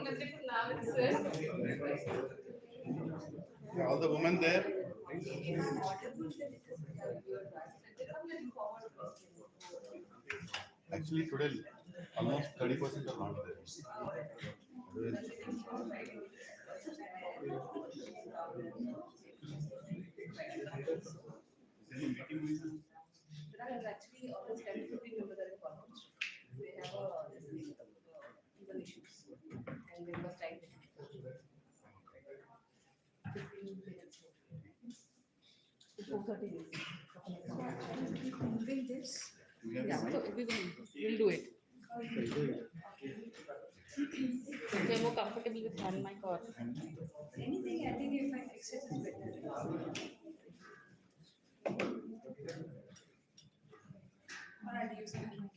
beautiful now itself. All the women there. Actually, today almost 30% are not there. There are actually almost 10 to 15 members that are involved. They have this thing, legal issues, and they must try 15 minutes. 4:30 days. Moving this. Yeah, so we'll do it. If you're more comfortable with hand mic or Anything, I think if I fix it, it's better. Or I'll use hand mic.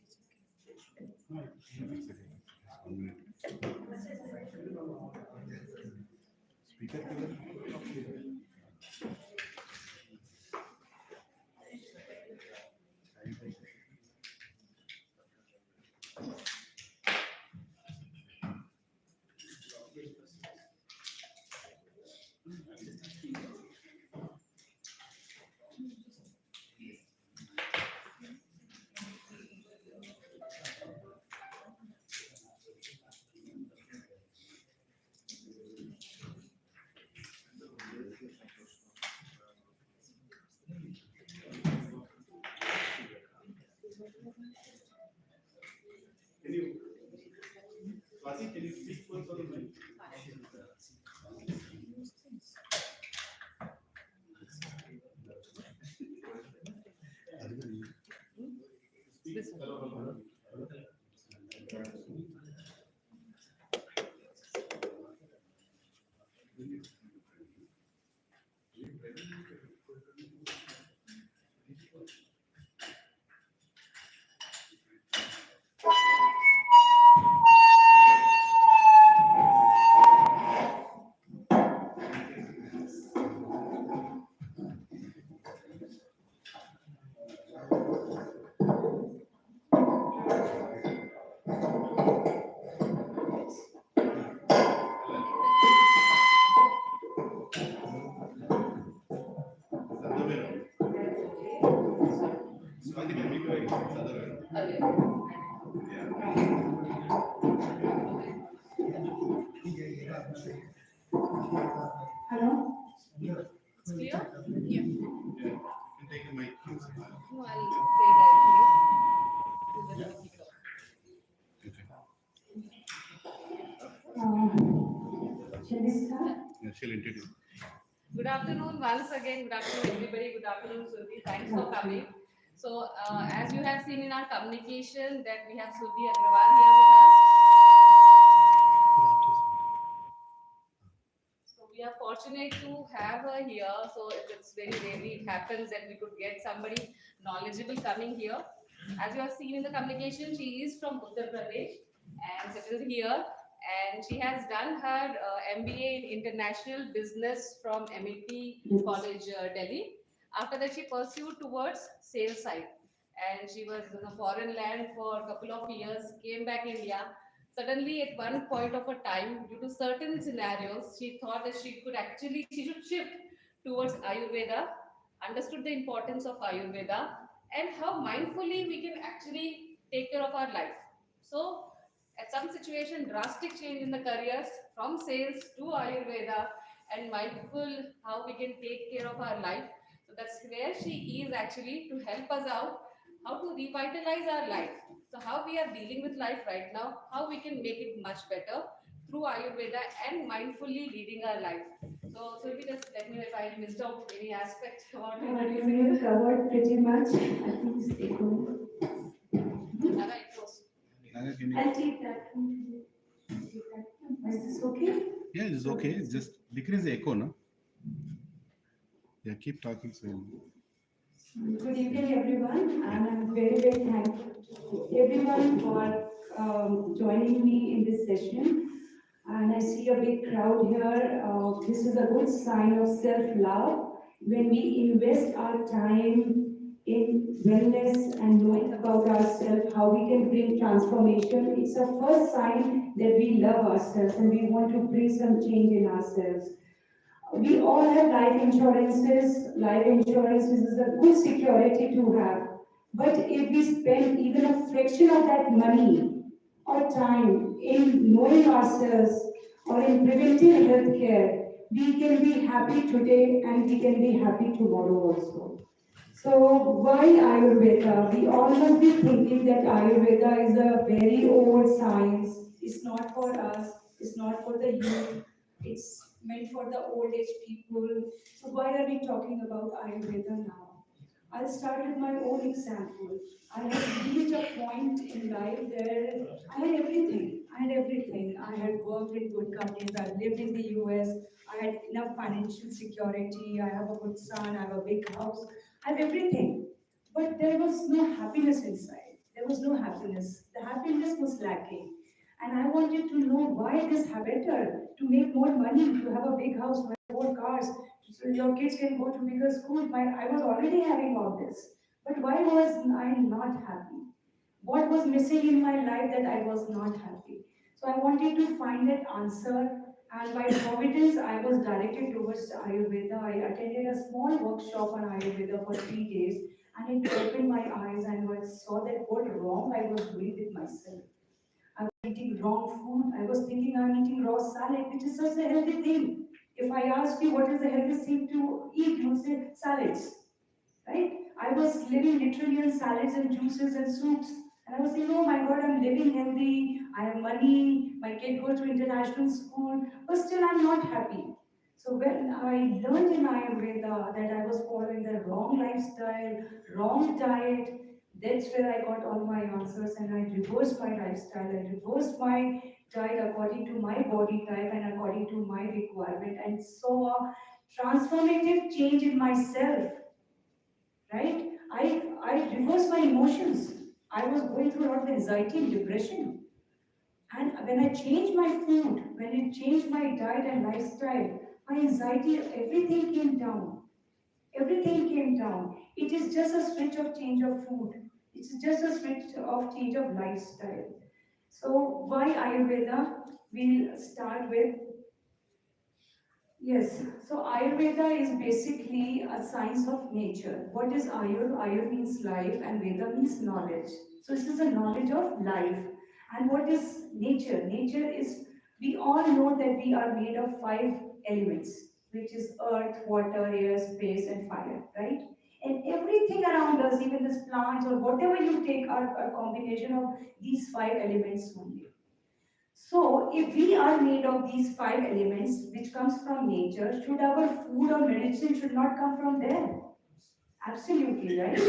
Can you speak for the mic? this one. Hello? It's clear? Yeah. You can take the mic. No, I'll say directly. So that we keep up. Shall we start? She'll introduce. Good afternoon once again. Good afternoon, everybody. Good afternoon, Surabhi. Thanks for coming. So, as you have seen in our communication, that we have Surabhi Agarwal here with us. So, we are fortunate to have her here. So, it's very rarely it happens that we could get somebody knowledgeable coming here. As you have seen in the communication, she is from Uttar Pradesh and settled here. And she has done her MBA in International Business from MIT College, Delhi. After that, she pursued towards sales side, and she was in a foreign land for a couple of years. Came back India. Suddenly, at one point of a time, due to certain scenarios, she thought that she should shift towards Ayurveda. Understood the importance of Ayurveda and how mindfully we can actually take care of our life. So at some situation, drastic change in the careers from sales to Ayurveda and mindful how we can take care of our life. So that's where she is actually to help us out how to revitalize our life. So how we are dealing with life right now, how we can make it much better through Ayurveda and mindfully leading our life. So if you just let me know if I missed out any aspect about introducing You it. covered pretty much. I think stay cool. Nana, it was. Naga, can you? I'll take that one. Is this okay? Yeah, it's okay. Just decrease the echo, no? Yeah, keep talking slowly. Good evening, everyone, and I'm very, very thankful to everyone for joining me in this session. And I see a big crowd here. This is a good sign of self-love when we invest our time in wellness and knowing about ourselves, how we can bring transformation. It's a first sign that we love ourselves and we want to bring some change in ourselves. We all have life insurances. Life insurances is a good security to have. But if we spend even a fraction of that money or time in knowing ourselves or in preventive health care, we can be happy today and we can be happy tomorrow also. So why Ayurveda? We all must be thinking that Ayurveda is a very old science. It's not for us. It's not for the youth. It's meant for the old age people. So why are we talking about Ayurveda now? I'll start with my own example. I had reached a point in life where I had everything. I had everything. I had worked in good companies. I lived in the US. I had enough financial security. I have a good son. I have a big house. I have everything. But there was no happiness inside. There was no happiness. The happiness was lacking. And I wanted to know why this better to make more money, to have a big house, to have more cars, so your kids can go to bigger school. I was already having all this. But why was I not happy? What was missing in my life that I was not happy? So I wanted to find that answer. And by providence, I was directed towards Ayurveda. I attended a small workshop on Ayurveda for 3 days, and it opened my eyes, and I saw that what wrong I was doing with myself. I was eating wrong food. I was thinking I'm eating raw salad, which is such a healthy thing. If I ask you what is the healthiest thing to eat, you say salads, right? I was living literally on salads and juices and soups. And I was saying, oh my God, I'm living healthy. I have money. My kid goes to international school, but still I'm not happy. So when I learned in Ayurveda that I was following the wrong lifestyle, wrong diet, that's where I got all my answers and I reversed my lifestyle. I reversed my diet according to my body type and according to my requirement and saw a transformative change in myself, right? I reversed my emotions. I was going through a lot of anxiety and depression. And when I changed my food, when I changed my diet and lifestyle, my anxiety, everything came down. Everything came down. It is just a switch of change of food. It's just a switch of change of lifestyle. So why Ayurveda? We'll start with yes. So Ayurveda is basically a science of nature. What is Ayur? Ayur means life and Veda means knowledge. So this is a knowledge of life. And what is nature? Nature is, we all know that we are made of five elements, which is earth, water, air, space, and fire, right? And everything around us, even these plants or whatever you take, are a combination of these five elements only. So, if we are made of these five elements, which comes from nature, should our food or medicine should not come from there? Absolutely, right?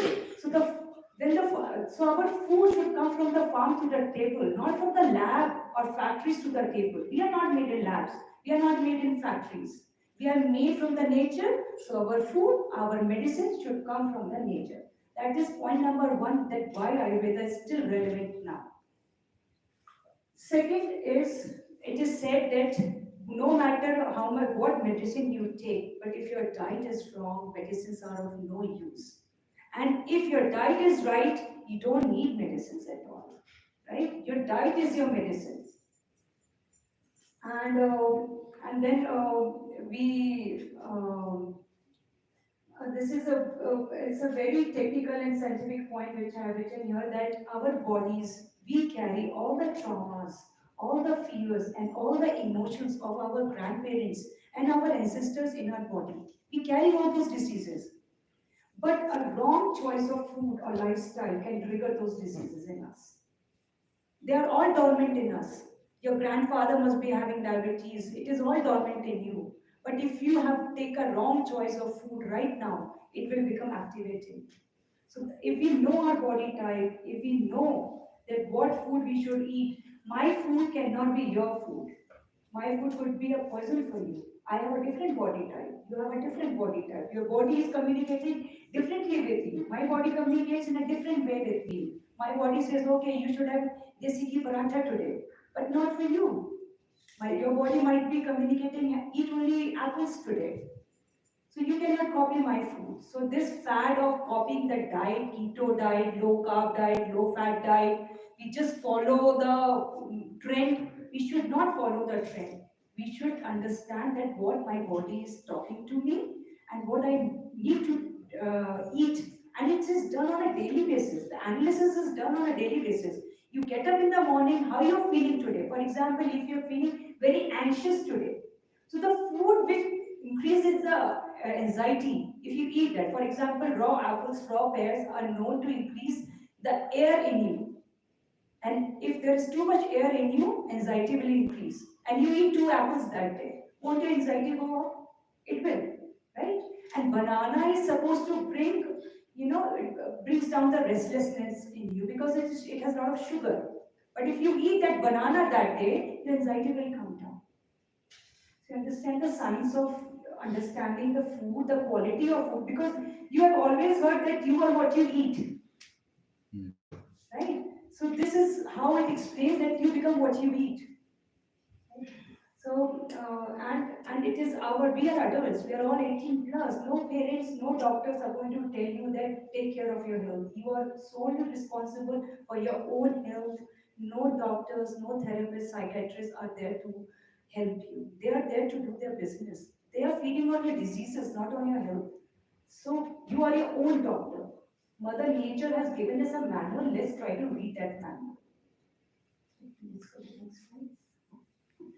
So so our food should come from the farm to the table, not from the lab or factories to the table. We are not made in labs. We are not made in factories. We are made from the nature. So our food, our medicine should come from the nature. That is point number one. That why Ayurveda is still relevant now. Second is, it is said that no matter how much, what medicine you take, but if your diet is wrong, medicines are of no use. And if your diet is right, you don't need medicines at all, right? Your diet is your medicine. And then we this is it's a very technical and scientific point which I have written here that our bodies, we carry all the traumas, all the fears, and all the emotions of our grandparents and our ancestors in our body. We carry all those diseases. But a wrong choice of food or lifestyle can trigger those diseases in us. They are all dormant in us. Your grandfather must be having diabetes. It is all dormant in you. But if you have take a wrong choice of food right now, it will become activating. So if we know our body type, if we know that what food we should eat, my food cannot be your food. My food could be a poison for you. I have a different body type. You have a different body type. Your body is communicating differently with you. My body communicates in a different way with me. My body says, okay, you should have desi ghee paratha today, but not for you. Your body might be communicating, eat only apples today. So you cannot copy my food. So this fad of copying the diet, keto diet, low carb diet, low fat diet, we just follow the trend. We should not follow the trend. We should understand that what my body is talking to me and what I need to eat. And it is done on a daily basis. The analysis is done on a daily basis. You get up in the morning, how you're feeling today. For example, if you're feeling very anxious today, so the food which increases the anxiety, if you eat that, for example, raw apples, raw pears are known to increase the air in you. And if there is too much air in you, anxiety will increase. And you eat 2 apples that day. Won't your anxiety go up? It will, right? And banana is supposed to bring, it brings down the restlessness in you because it has a lot of sugar. But if you eat that banana that day, your anxiety will come down. So understand the science of understanding the food, the quality of food, because you have always heard that you are what you eat, Hmm. right? So this is how it explains that you become what you eat. Right? So and it is we are adults, we are all 18 plus. No parents, no doctors are going to tell you that take care of your health. You are solely responsible for your own health. No doctors, no therapists, psychiatrists are there to help you. They are there to do their business. They are feeding on your diseases, not on your health. So you are your own doctor. Mother Nature has given us a manual. Let's try to read that manual. Please go to the next slide.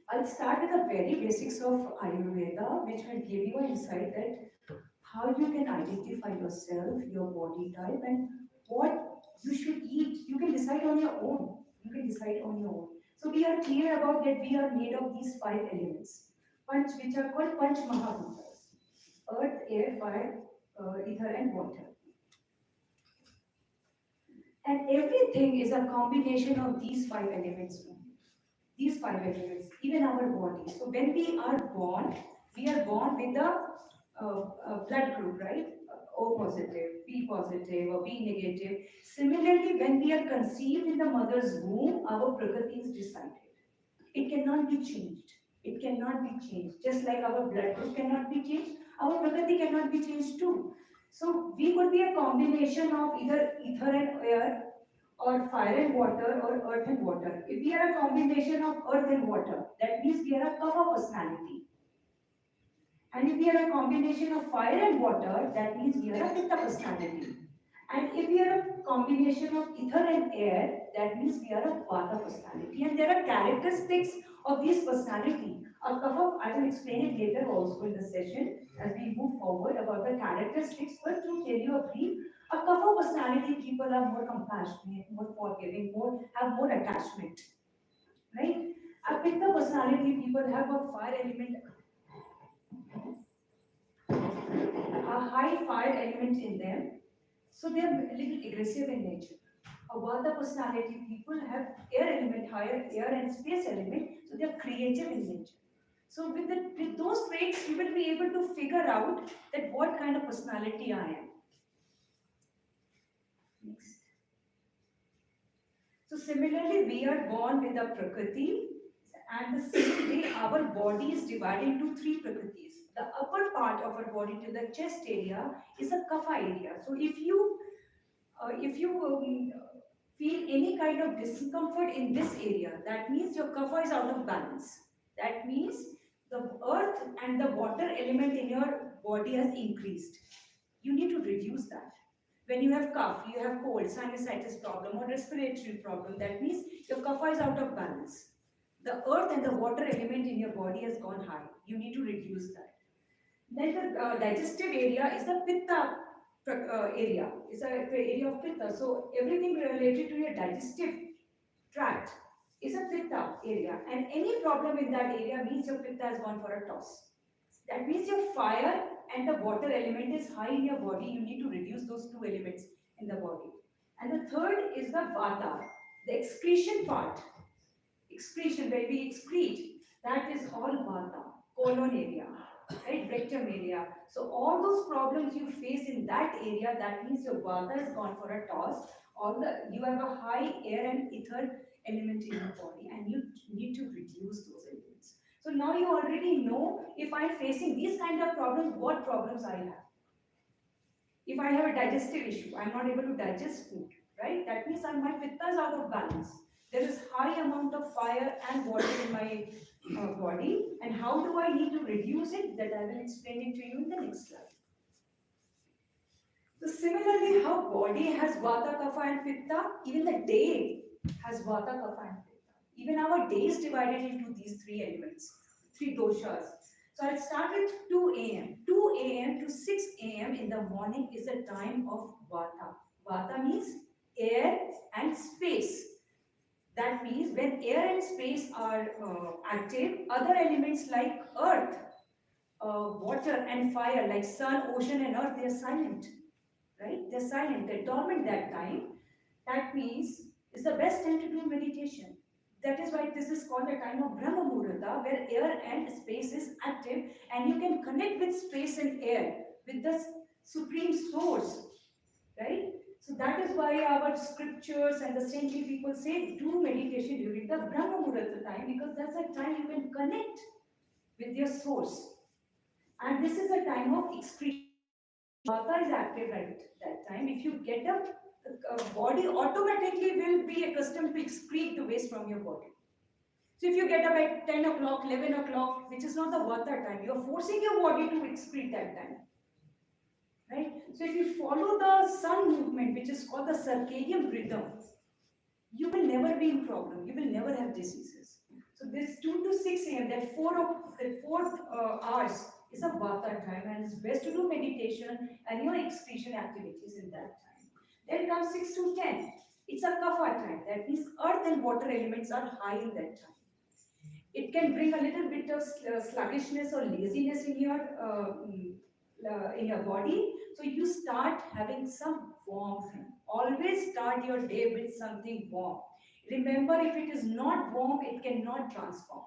I'll start with the very basics of Ayurveda, which will give you an insight that how you can identify yourself, your body type, and what you should eat. You can decide on your own. You can decide on your own. So we are clear about that we are made of these 5 elements, which are called Panch Mahabhutas: earth, air, fire, ether, and water. And everything is a combination of these 5 elements only. These 5 elements, even our body. So when we are born with the blood group, right? O positive, B positive, or B negative. Similarly, when we are conceived in the mother's womb, our prakriti is decided. It cannot be changed. It cannot be changed. Just like our blood group cannot be changed, our prakriti cannot be changed too. So we could be a combination of either ether and air, or fire and water, or earth and water. If we are a combination of earth and water, that means we are a Kapha personality. And if we are a combination of fire and water, that means we are a Pitta personality. And if we are a combination of ether and air, that means we are a Vata personality. And there are characteristics of this personality. I will explain it later also in the session as we move forward about the characteristics. But to tell you a brief, a Kapha personality people are more compassionate, more forgiving, have more attachment, right? A Pitta personality people have a fire element, a high fire element in them, so they are a little aggressive in nature. A Vata personality people have air element, higher air and space element, so they are creative in nature. So with those traits, you will be able to figure out that what kind of personality I am. Next. So similarly, we are born with a prakriti, and the same way our body is divided into 3 prakritis. The upper part of our body to the chest area is a kapha area. So if you feel any kind of discomfort in this area, that means your kapha is out of balance. That means the earth and the water element in your body has increased. You need to reduce that. When you have cough, you have cold, sinusitis problem or respiratory problem, that means your kapha is out of balance. The earth and the water element in your body has gone high. You need to reduce that. Then the digestive area is the pitta area. It's a area of pitta. So everything related to your digestive tract is a pitta area, and any problem in that area means your pitta has gone for a toss. That means your fire and the water element is high in your body. You need to reduce those 2 elements in the body. And the third is the vata, the excretion part. Excretion, where we excrete, that is all vata, colon area, right, rectum area. So all those problems you face in that area, that means your vata has gone for a toss. You have a high air and ether element in your body, and you need to reduce those elements. So now you already know if I'm facing these kind of problems, what problems I have. If I have a digestive issue, I'm not able to digest food, right? That means my pitta is out of balance. There is high amount of fire and water in my body, and how do I need to reduce it? That I will explain it to you in the next slide. So similarly, how body has vata, kapha, and pitta, even the day has vata, kapha, and pitta. Even our day is divided into these three elements, three doshas. So I'll start with 2 a.m. 2 a.m. to 6 a.m. in the morning is a time of vata. Vata means air and space. That means when air and space are active, other elements like earth, water and fire, like sun, ocean and earth, they are silent, right? They're silent, they're dormant that time. That means it's the best time to do meditation. That is why this is called a time of Brahma Muhurta, where air and space is active and you can connect with space and air, with the supreme source, right? So that is why our scriptures and the saintly people say do meditation during the Brahma Muhurta time, because that's a time you can connect with your source. And this is a time of excretion. Vata is active at that time. If you get up, the body automatically will be accustomed to excrete the waste from your body. So if you get up at 10 o'clock, 11 o'clock, which is not the Vata time, you are forcing your body to excrete that time. Right? So if you follow the sun movement, which is called the circadian rhythm, you will never be in problem. You will never have diseases. So this 2 to 6 a.m., that 4 hours is a Vata time, and it's best to do meditation and your excretion activities in that time. Then comes 6 to 10. It's a Kapha time. That means earth and water elements are high in that time. It can bring a little bit of sluggishness or laziness in your body. So you start having some warmth. Always start your day with something warm. Remember, if it is not warm, it cannot transform.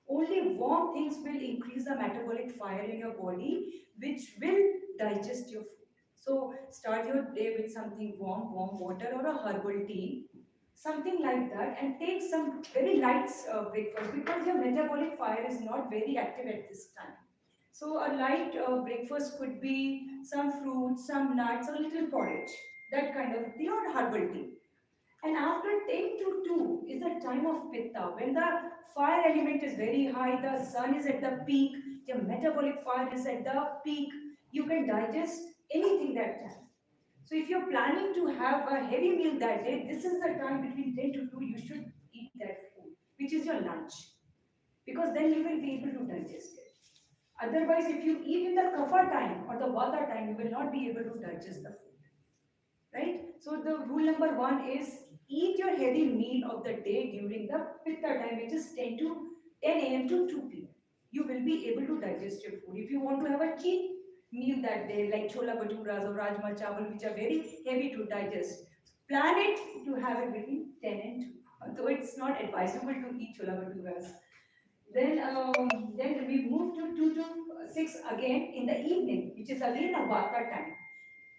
Only warm things will increase the metabolic fire in your body, which will digest your food. So start your day with something warm, warm water or a herbal tea, something like that, and take some very light breakfast, because your metabolic fire is not very active at this time. So a light breakfast could be some fruits, some nuts, or little porridge, that kind of tea or herbal tea. And after 10 to 2 is the time of Pitta. When the fire element is very high, the sun is at the peak, your metabolic fire is at the peak, you can digest anything that time. So if you're planning to have a heavy meal that day, this is the time between 10 to 2 you should eat that food, which is your lunch. Because then you will be able to digest it. Otherwise, if you eat in the kapha time or the vata time, you will not be able to digest the food. Right? So the rule number 1 is eat your heavy meal of the day during the pitta time, which is 10 a.m. to 2 p.m. You will be able to digest your food. If you want to have a cheap meal that day, like chola bhaturas or rajma chawal, which are very heavy to digest, plan it to have it between 10 and 2. Though it's not advisable to eat chola bhaturas. Then we move to 2 to 6 again in the evening, which is again a vata time.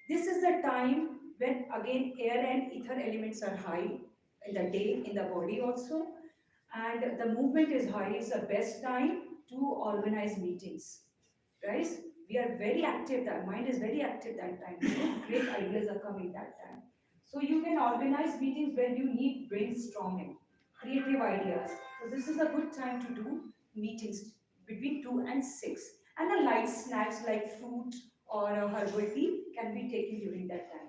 This is the time when again air and ether elements are high in the day, in the body also, and the movement is high. Is the best time to organize meetings. Guys, we are very active, that mind is very active that time. Great ideas are coming that time. So you can organize meetings where you need brainstorming, creative ideas. So this is a good time to do meetings between 2 and 6. And the light snacks like fruit or a herbal tea can be taken during that time.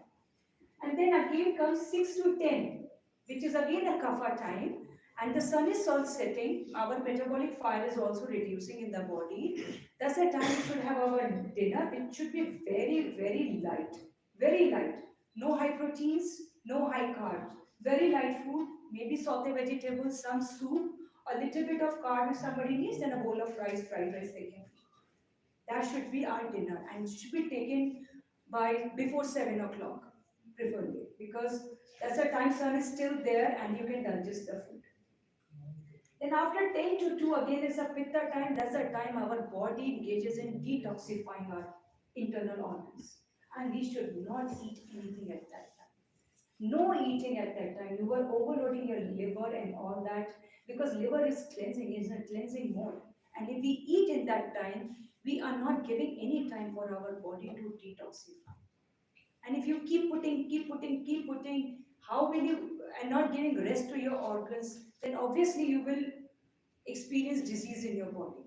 And then again comes 6 to 10, which is again a kapha time. And the sun is all setting, our metabolic fire is also reducing in the body. That's the time we should have our dinner, which should be very, very light. Very light. No high proteins, no high carbs. Very light food, maybe saute vegetables, some soup, a little bit of carb if somebody needs, and a bowl of rice, fried rice they can. That should be our dinner and should be taken by before 7 o'clock, preferably, because that's the time sun is still there and you can digest the food. Then after 10 to 2 again is a pitta time. That's the time our body engages in detoxifying our internal organs. And we should not eat anything at that time. No eating at that time. You are overloading your liver and all that, because liver is cleansing, is a cleansing mode. And if we eat in that time, we are not giving any time for our body to detoxify. And if you keep putting, how will you, and not giving rest to your organs, then obviously you will experience disease in your body,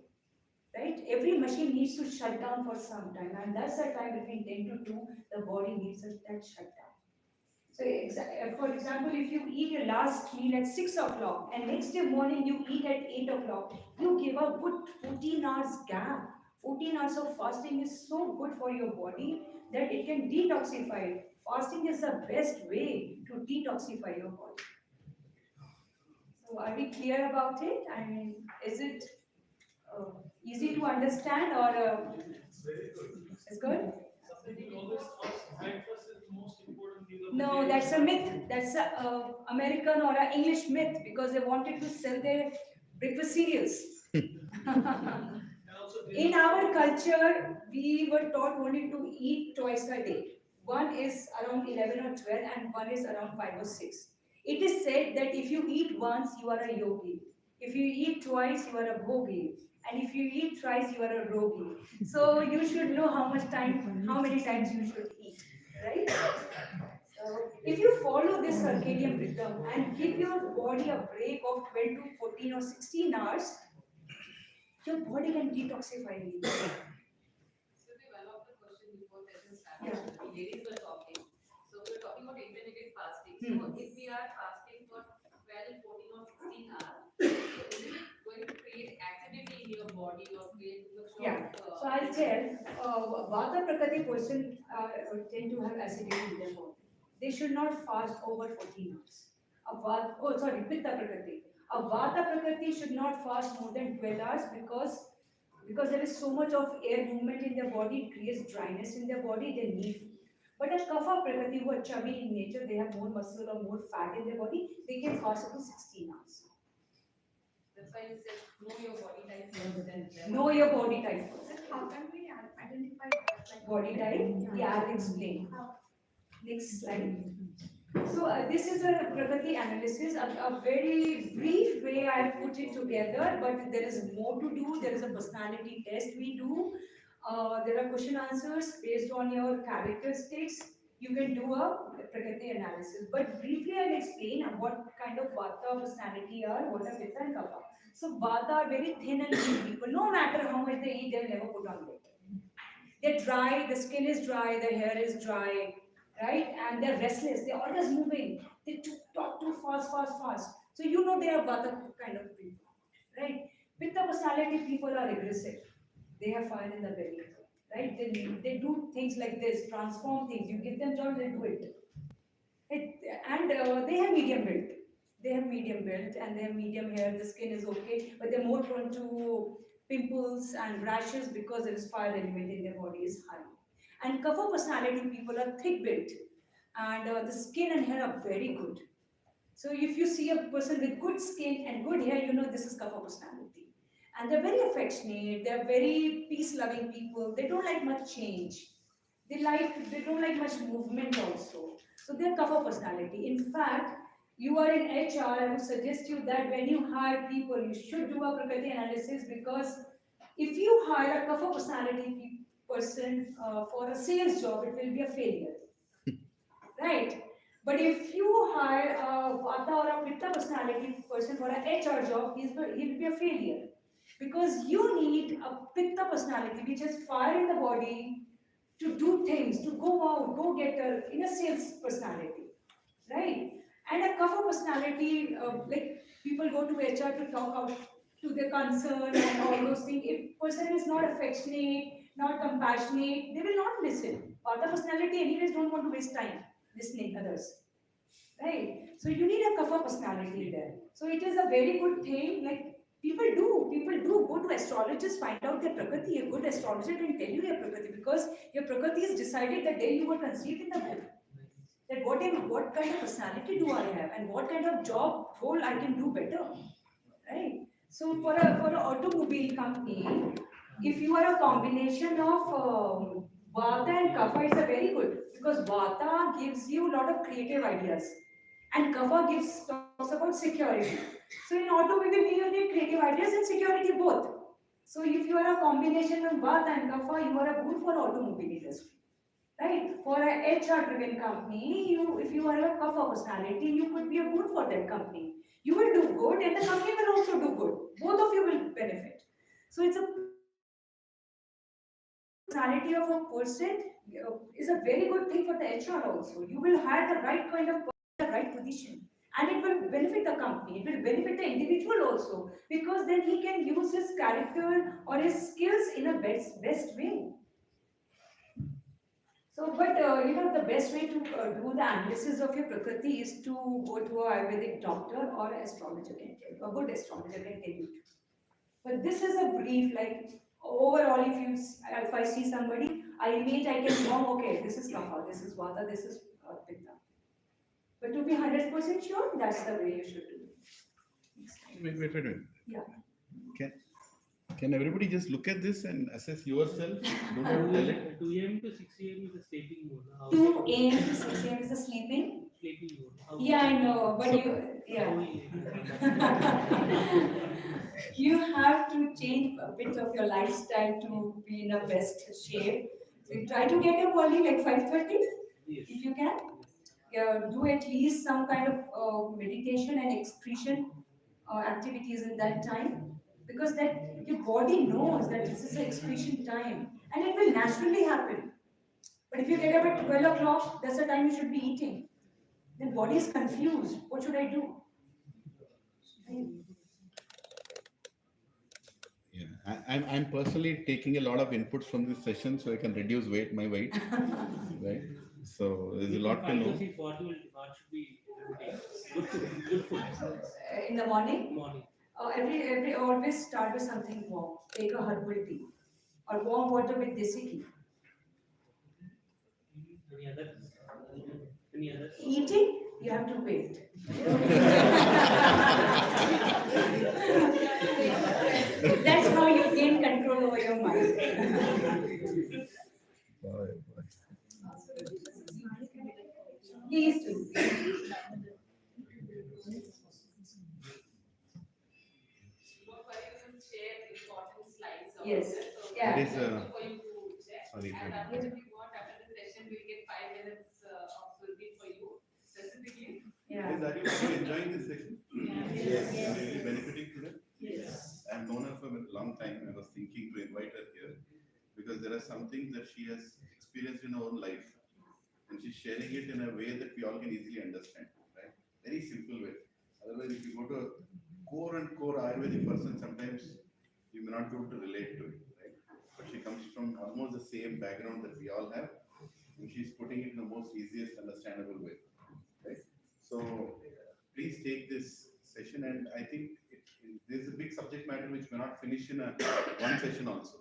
right? Every machine needs to shut down for some time, and that's the time between 10 to 2, the body needs that shutdown. So, for example, if you eat your last meal at 6 o'clock and next day morning you eat at 8 o'clock, you give a good 14 hours gap. 14 hours of fasting is so good for your body that it can detoxify it. Fasting is the best way to detoxify your body. So, are we clear about it? I mean, is it easy to understand or It's very good. it's good? Some people always thought breakfast is the most important meal of the No, day. that's a myth. That's a American or a English myth because they wanted to sell their breakfast cereals. And also In our culture, we were taught only to eat twice a day. One is around 11 or 12 and one is around 5 or 6. It is said that if you eat once, you are a yogi. If you eat twice, you are a bhogi. And if you eat thrice, you are a rogi. So you should know how many times you should eat, right? So if you follow this circadian rhythm and give your body a break of 12 to 14 or 16 hours, your body can detoxify really. So one of the questions before session started, Yeah. the ladies were talking. So we were talking about intermittent fasting. Hmm. So if we are fasting for 12, 14 or 16 hours, so is it going to create acidity in your body or create too much of Yeah. So I'll tell, Vata Prakriti person tend to have acidity in their body. They should not fast over 14 hours. Pitta Prakriti. A Vata Prakriti should not fast more than 12 hours because there is so much of air movement in their body, it creates dryness in their body, they need food. But a Kapha Prakriti who are chubby in nature, they have more muscle or more fat in their body, they can fast up to 16 hours. that's why it says know your body type first and Know your body type first. How can we identify that? Like Body type? Yeah, I'll explain. Next slide. So this is a Prakriti analysis, a very brief way I put it together, but there is more to do. There is a personality test we do. There are question answers based on your characteristics. You can do a Prakriti analysis. But briefly I'll explain what kind of Vata personality are, what are Pitta and Kapha. So Vata are very thin and lean people. No matter how much they eat, they will never put on weight. They're dry, the skin is dry, the hair is dry, right? And they're restless, they're always moving. They talk too fast. So you know they are Vata kind of people, right? Pitta personality people are aggressive. They have fire in the belly, right? They do things like this, transform things. You give them job, they do it. And they have medium build. They have medium build and they have medium hair. The skin is okay, but they're more prone to pimples and rashes because there is fire element in their body is high. And Kapha personality people are thick built, and the skin and hair are very good. So if you see a person with good skin and good hair, you know this is Kapha personality. And they're very affectionate. They're very peace-loving people. They don't like much change. They don't like much movement also. So they're Kapha personality. In fact, you are in HR, I would suggest you that when you hire people, you should do a Prakriti analysis because if you hire a Kapha personality person for a sales job, it will be a failure, right? But if you hire a Vata or a Pitta personality person for an HR job, he will be a failure because you need a Pitta personality which has fire in the body to do things, to go out, go getter in a sales personality, right? And a Kapha personality, like people go to HR to talk out to their concern and all those things. If person is not affectionate, not compassionate, they will not listen. Vata personality anyways don't want to waste time listening others, right? So you need a Kapha personality there. So it is a very good thing. Like people do go to astrologers, find out their Prakriti. A good astrologer can tell you your Prakriti because your Prakriti is decided the day you were conceived in the womb. That what kind of personality do I have and what kind of job role I can do better, right? So for an automobile company, if you are a combination of Vata and Kapha, it's a very good because Vata gives you a lot of creative ideas and Kapha talks about security. So in automobile, you need creative ideas and security both. So if you are a combination of Vata and Kapha, you are a good for automobile industry. Right? For a HR driven company, if you are a Kapha personality, you could be a good for that company. You will do good and the company will also do good. Both of you will benefit. So it's a personality of a person is a very good thing for the HR also. You will hire the right kind of person, the right position. And it will benefit the company, it will benefit the individual also, because then he can use his character or his skills in a best way. So, but the best way to do the analysis of your Prakriti is to go to a Ayurvedic doctor or astrologer can tell you, a good astrologer can tell you. But this is a brief, like overall, if I see somebody, I can know, okay, this is Kapha, this is Vata, this is Pitta. But to be 100% sure, that's the way you should do it. Wait. Yeah. Can everybody just look at this and assess yourself? Don't have to tell it. 2 a.m. to 6 a.m. is the sleeping mode. How 2 a.m. to 6 a.m. is the sleeping. Sleeping mode. How Yeah, I know, but how you have to change a bit of your lifestyle to be in the best shape. So you try to get up early, like 5:30, Yes. if you can. Do at least some kind of meditation and excretion activities in that time, because that your body knows that this is an excretion time, and it will naturally happen. But if you get up at 12 o'clock, that's the time you should be eating. Then body is confused. What should I do? Yeah, I'm personally taking a lot of inputs from this session so I can reduce my weight, right? So there's a lot to know. What should be every day? Good food. In the morning, Morning. every always start with something warm. Take a herbal tea or warm water with desi ghee. Any other? Any other? Eating, you have to wait. That's how you gain control over your mind. Please do. Share important slides of Yes. it. So Yeah. It is, for you to check. sorry, And sorry. after, if you want, after the session, we'll get 5 minutes of Surabhi for you specifically. Yeah. Are you enjoying this session? Yes. Are you really benefiting today? Yes. I've known her for a long time. I was thinking to invite her here because there are some things that she has experienced in her own life, and she's sharing it in a way that we all can easily understand, right? Very simple way. Otherwise, if you go to a core Ayurvedic person, sometimes you may not be able to relate to it, right? But she comes from almost the same background that we all have, and she's putting it in the most easiest understandable way, right? So please take this session, and I think there's a big subject matter which may not finish in one session also,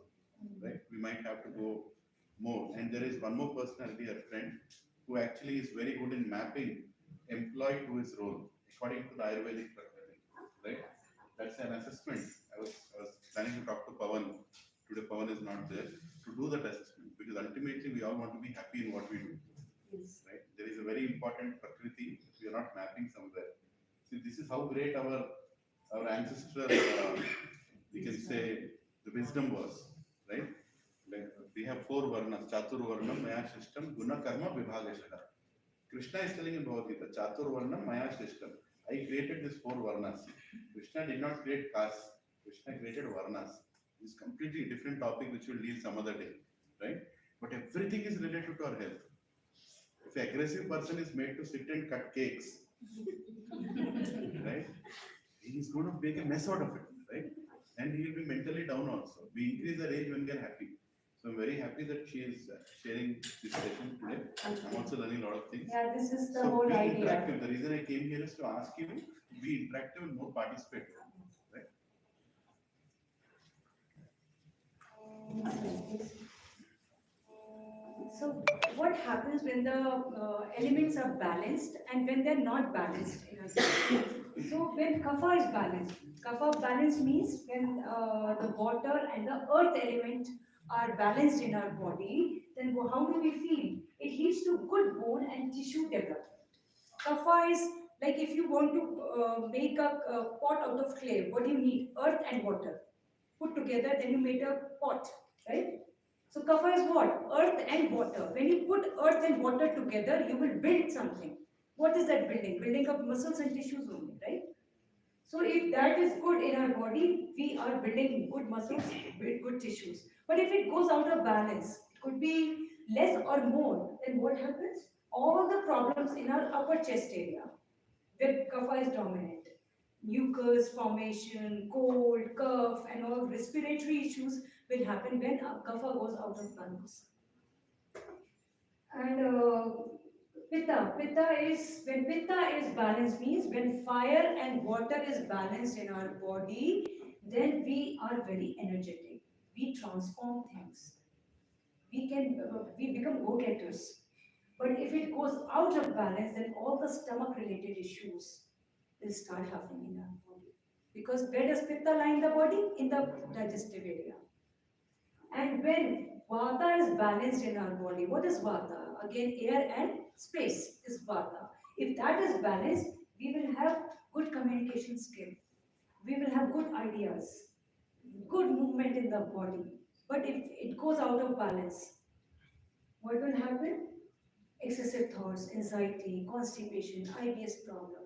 right? We might have to go more. And there is one more personality, a friend, who actually is very good in mapping employee to his role according to the Ayurvedic practice, right? That's an assessment. I was planning to talk to Pawan. Today Pawan is not there to do that assessment, because ultimately we all want to be happy in what we do. Yes. Right? There is a very important prakriti we are not mapping somewhere. See, this is how great our ancestral, we can say, the wisdom was, right? Like, we have 4 varnas: Chatur Varnam, Maya Shishtam, Guna Karma, Vibhagashara. Krishna is telling in Bhagavad Gita, Chatur Varnam, Maya Shishtam. I created these 4 varnas. Krishna did not create castes. Krishna created varnas. This is completely different topic which we'll deal some other day, right? But everything is related to our health. If an aggressive person is made to sit and cut cakes, right? He's going to make a mess out of it, right? And he will be mentally down also. We increase our age when we are happy. So I'm very happy that she is sharing this session today. I'm also learning a lot of things. Yeah, this is the So whole be idea. interactive. The reason I came here is to ask you to be interactive and more participate, right? So what happens when the elements are balanced and when they're not balanced in a system? So when kapha is balanced, kapha balance means when the water and the earth element are balanced in our body, then how do we feel? It leads to good bone and tissue development. Kapha is like if you want to make a pot out of clay, what do you need? Earth and water. put together, then you made a pot, right? So kapha is what? Earth and water. When you put earth and water together, you will build something. What is that building? Building of muscles and tissues only, right? So if that is good in our body, we are building good muscles, build good tissues. But if it goes out of balance, it could be less or more, then what happens? All the problems in our upper chest area, where kapha is dominant, mucus formation, cold, cough, and all respiratory issues will happen when kapha goes out of balance. And pitta is when pitta is balanced means when fire and water is balanced in our body, then we are very energetic. We transform things. We become go-getters. But if it goes out of balance, then all the stomach-related issues will start happening in our body. Because where does pitta lie in the body? In the digestive area. And when vata is balanced in our body, what is vata? Again, air and space is vata. If that is balanced, we will have good communication skill. We will have good ideas, good movement in the body. But if it goes out of balance, what will happen? Excessive thoughts, anxiety, constipation, IBS problem.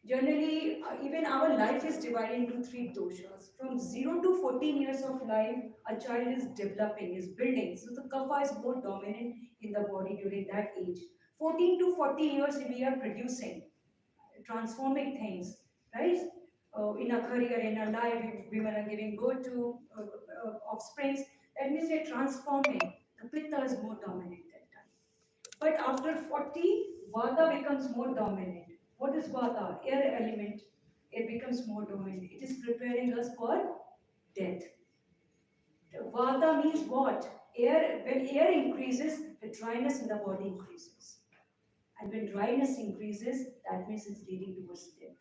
Generally, even our life is divided into three doshas. From 0 to 14 years of life, a child is developing, is building. So the kapha is more dominant in the body during that age. 14 to 40 years, we are producing, transforming things, right? In a career, in a life, if women are giving birth to offsprings, that means they're transforming. The pitta is more dominant that time. But after 40, vata becomes more dominant. What is vata? Air element. It becomes more dominant. It is preparing us for death. Vata means what? Air. When air increases, the dryness in the body increases. And when dryness increases, that means it's leading towards death.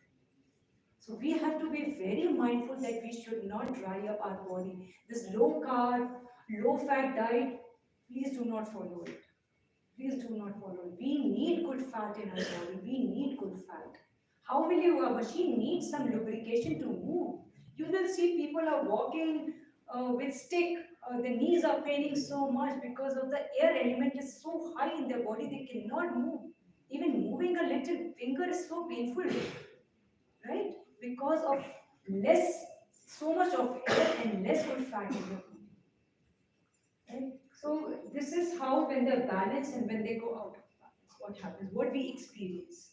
So we have to be very mindful that we should not dry up our body. This low carb, low fat diet, please do not follow it. Please do not follow it. We need good fat in our body. We need good fat. How will you? A machine needs some lubrication to move. You will see people are walking with stick. The knees are paining so much because of the air element is so high in their body they cannot move. Even moving a little finger is so painful, right? Because of so much of air and less good fat in the body. Right? So this is how when they're balanced and when they go out of balance, what happens, what we experience.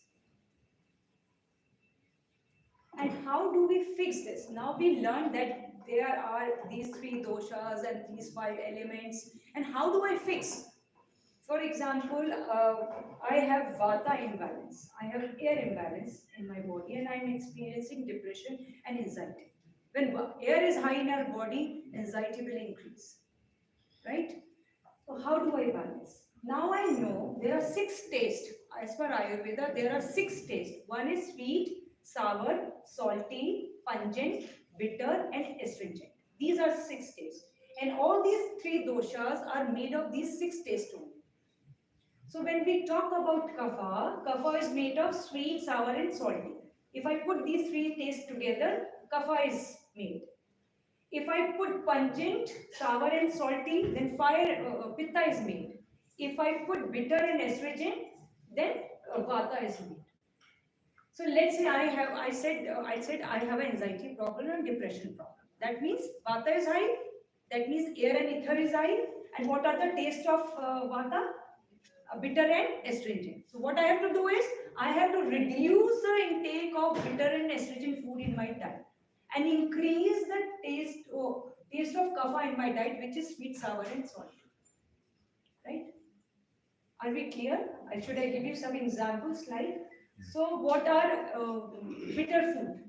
And how do we fix this? Now we learned that there are these three doshas and these five elements. And how do I fix? For example, I have vata imbalance. I have air imbalance in my body and I'm experiencing depression and anxiety. When air is high in our body, anxiety will increase. Right? So how do I balance? Now I know there are 6 tastes. As per Ayurveda, there are 6 tastes. One is sweet, sour, salty, pungent, bitter, and astringent. These are 6 tastes. And all these 3 doshas are made of these 6 tastes only. So when we talk about kapha, kapha is made of sweet, sour, and salty. If I put these 3 tastes together, kapha is made. If I put pungent, sour and salty, then pitta is made. If I put bitter and astringent, then vata is made. So let's say I said I have an anxiety problem and depression problem. That means vata is high. That means air and ether is high. And what are the taste of vata? Bitter and astringent. So what I have to do is I have to reduce the intake of bitter and astringent food in my diet and increase the taste of kapha in my diet, which is sweet, sour, and salty. Right? Are we clear? Should I give you some examples? So, what are bitter food?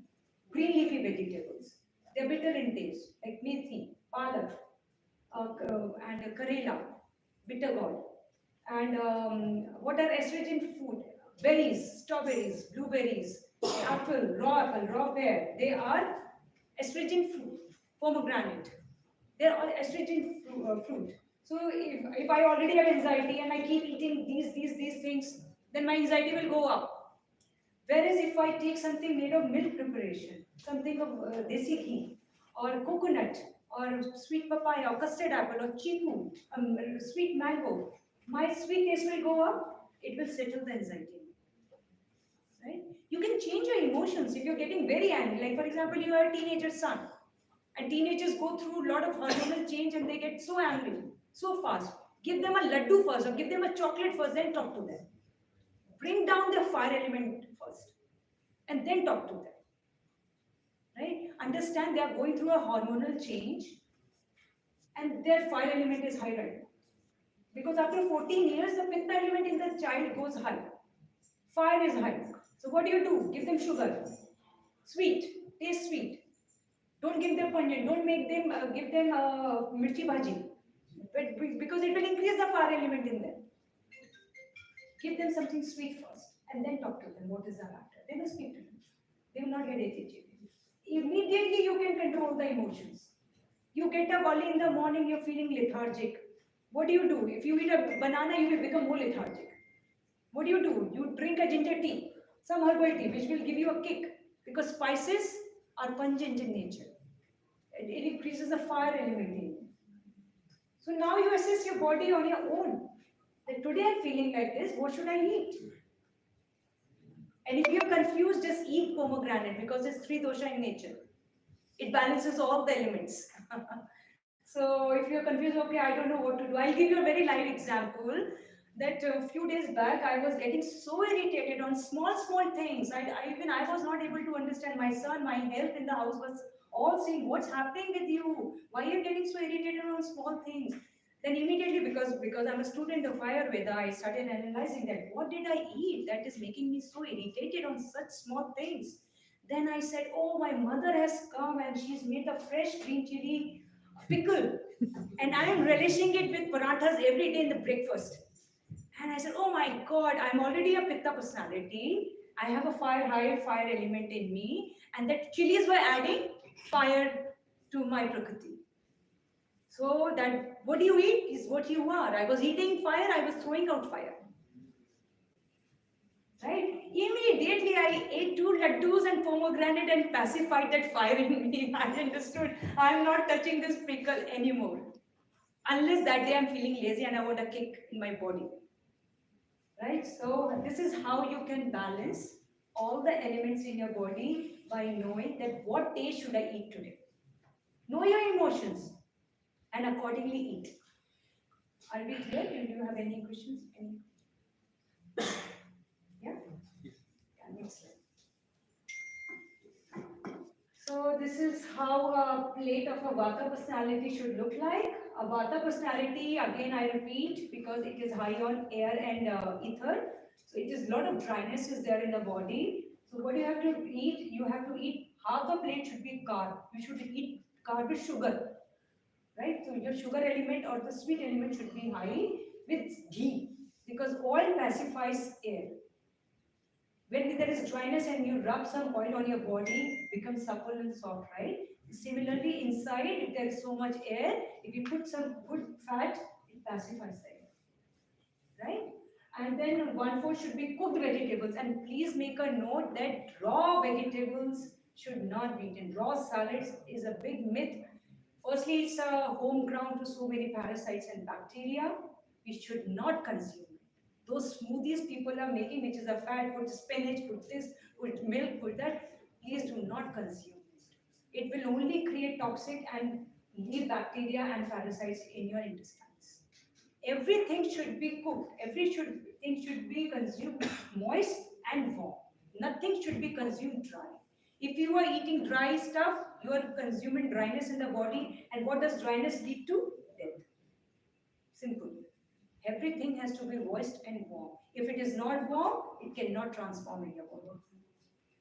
Green leafy vegetables. They're bitter in taste, like methi, palak, and karela, bitter gourd. And what are astringent food? Berries, strawberries, blueberries, apple, raw pear. They are astringent fruit. Pomegranate. They are all astringent fruit. So if I already have anxiety and I keep eating these things, then my anxiety will go up. Whereas if I take something made of milk preparation, something of desi ghee, or coconut, or sweet papaya, or custard apple, or chiku, sweet mango, my sweet taste will go up, it will settle the anxiety. Right? You can change your emotions if you're getting very angry. Like, for example, you are a teenager son, and teenagers go through a lot of hormonal change and they get so angry so fast. Give them a laddu first, or give them a chocolate first, then talk to them. Bring down their fire element first, and then talk to them. Right? Understand they are going through a hormonal change, and their fire element is high right now. Because after 14 years, the pitta element in the child goes high. Fire is high. So what do? Give them sugar. Sweet. Taste sweet. Don't give them pungent. Don't make them give them mirchi bhaji. But because it will increase the fire element in them. Give them something sweet first, and then talk to them. What is the matter? They will speak to them. They will not get agitated. Immediately you can control the emotions. You get up early in the morning, you're feeling lethargic. What do? If you eat a banana, you will become more lethargic. What do? You drink a ginger tea, some herbal tea, which will give you a kick, because spices are pungent in nature. It increases the fire element in you. So now you assess your body on your own. That today I'm feeling like this, what should I eat? And if you're confused, just eat pomegranate because it's three dosha in nature. It balances all the elements. So if you're confused, okay, I don't know what to do. I'll give you a very live example that a few days back I was getting so irritated on small things. Even I was not able to understand. My son, my health in the house was all saying, what's happening with you? Why are you getting so irritated on small things? Then immediately, because I'm a student of Ayurveda, I started analyzing that. What did I eat that is making me so irritated on such small things? Then I said, oh, my mother has come and she's made the fresh green chili pickle. And I am relishing it with parathas every day in the breakfast. And I said, oh my God, I'm already a Pitta personality. I have a higher fire element in me. And that chilies were adding fire to my prakriti. So that what you eat is what you are. I was eating fire, I was throwing out fire. Right? Immediately I ate 2 laddus and pomegranate and pacified that fire in me. I understood I am not touching this pickle anymore. Unless that day I'm feeling lazy and I want a kick in my body. Right? So this is how you can balance all the elements in your body by knowing that what day should I eat today. Know your emotions and accordingly eat. Are we clear? Do you have any questions? Yeah? Yeah, next slide. So this is how a plate of a Vata personality should look like. A Vata personality, again I repeat, because it is high on air and ether. So it is a lot of dryness is there in the body. So what you have to eat? You have to eat, half the plate should be carb. You should eat carb with sugar. Right? So your sugar element or the sweet element should be high with ghee, because oil pacifies air. When there is dryness and you rub some oil on your body, it becomes supple and soft, right? Similarly, inside, if there is so much air, if you put some good fat, it pacifies the air, right? And then 1/4 should be cooked vegetables. And please make a note that raw vegetables should not be eaten. Raw salads is a big myth. Firstly, it's a home ground to so many parasites and bacteria. We should not consume it. Those smoothies people are making, which is a fat, put spinach, put this, put milk, put that, please do not consume it. It will only create toxic and leave bacteria and parasites in your intestines. Everything should be cooked. Everything should be consumed moist and warm. Nothing should be consumed dry. If you are eating dry stuff, you are consuming dryness in the body. And what does dryness lead to? Death. Simple. Everything has to be moist and warm. If it is not warm, it cannot transform in your body.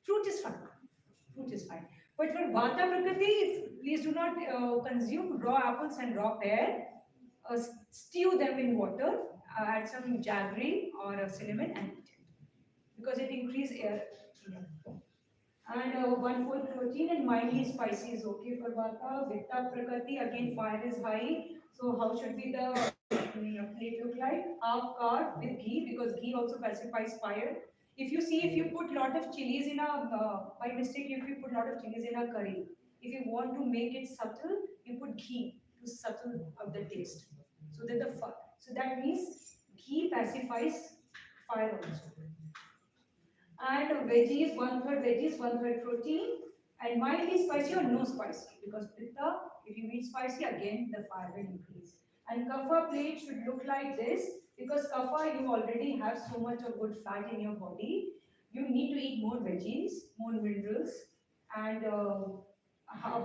Fruit is fine. Fruit is fine. But for Vata Prakriti, please do not consume raw apples and raw pear. Stew them in water, add some jaggery or cinnamon and eat it. Because it increases air. And 1/4 protein and mildly spicy is okay for Vata. Pitta Prakriti, again fire is high. So how should be the plate look like? Half carb with ghee, because ghee also pacifies fire. If you see, if you put lot of chilies in a, by mistake, if you put lot of chilies in a curry, If you want to make it subtle, you put ghee to subtle up the taste. So that so that means ghee pacifies fire also. And veggies, one-third veggies, one-third protein, and mildly spicy or no spicy, because pitta, if you eat spicy, again the fire will increase. And kapha plate should look like this, because kapha, you already have so much of good fat in your body. You need to eat more veggies, more minerals, and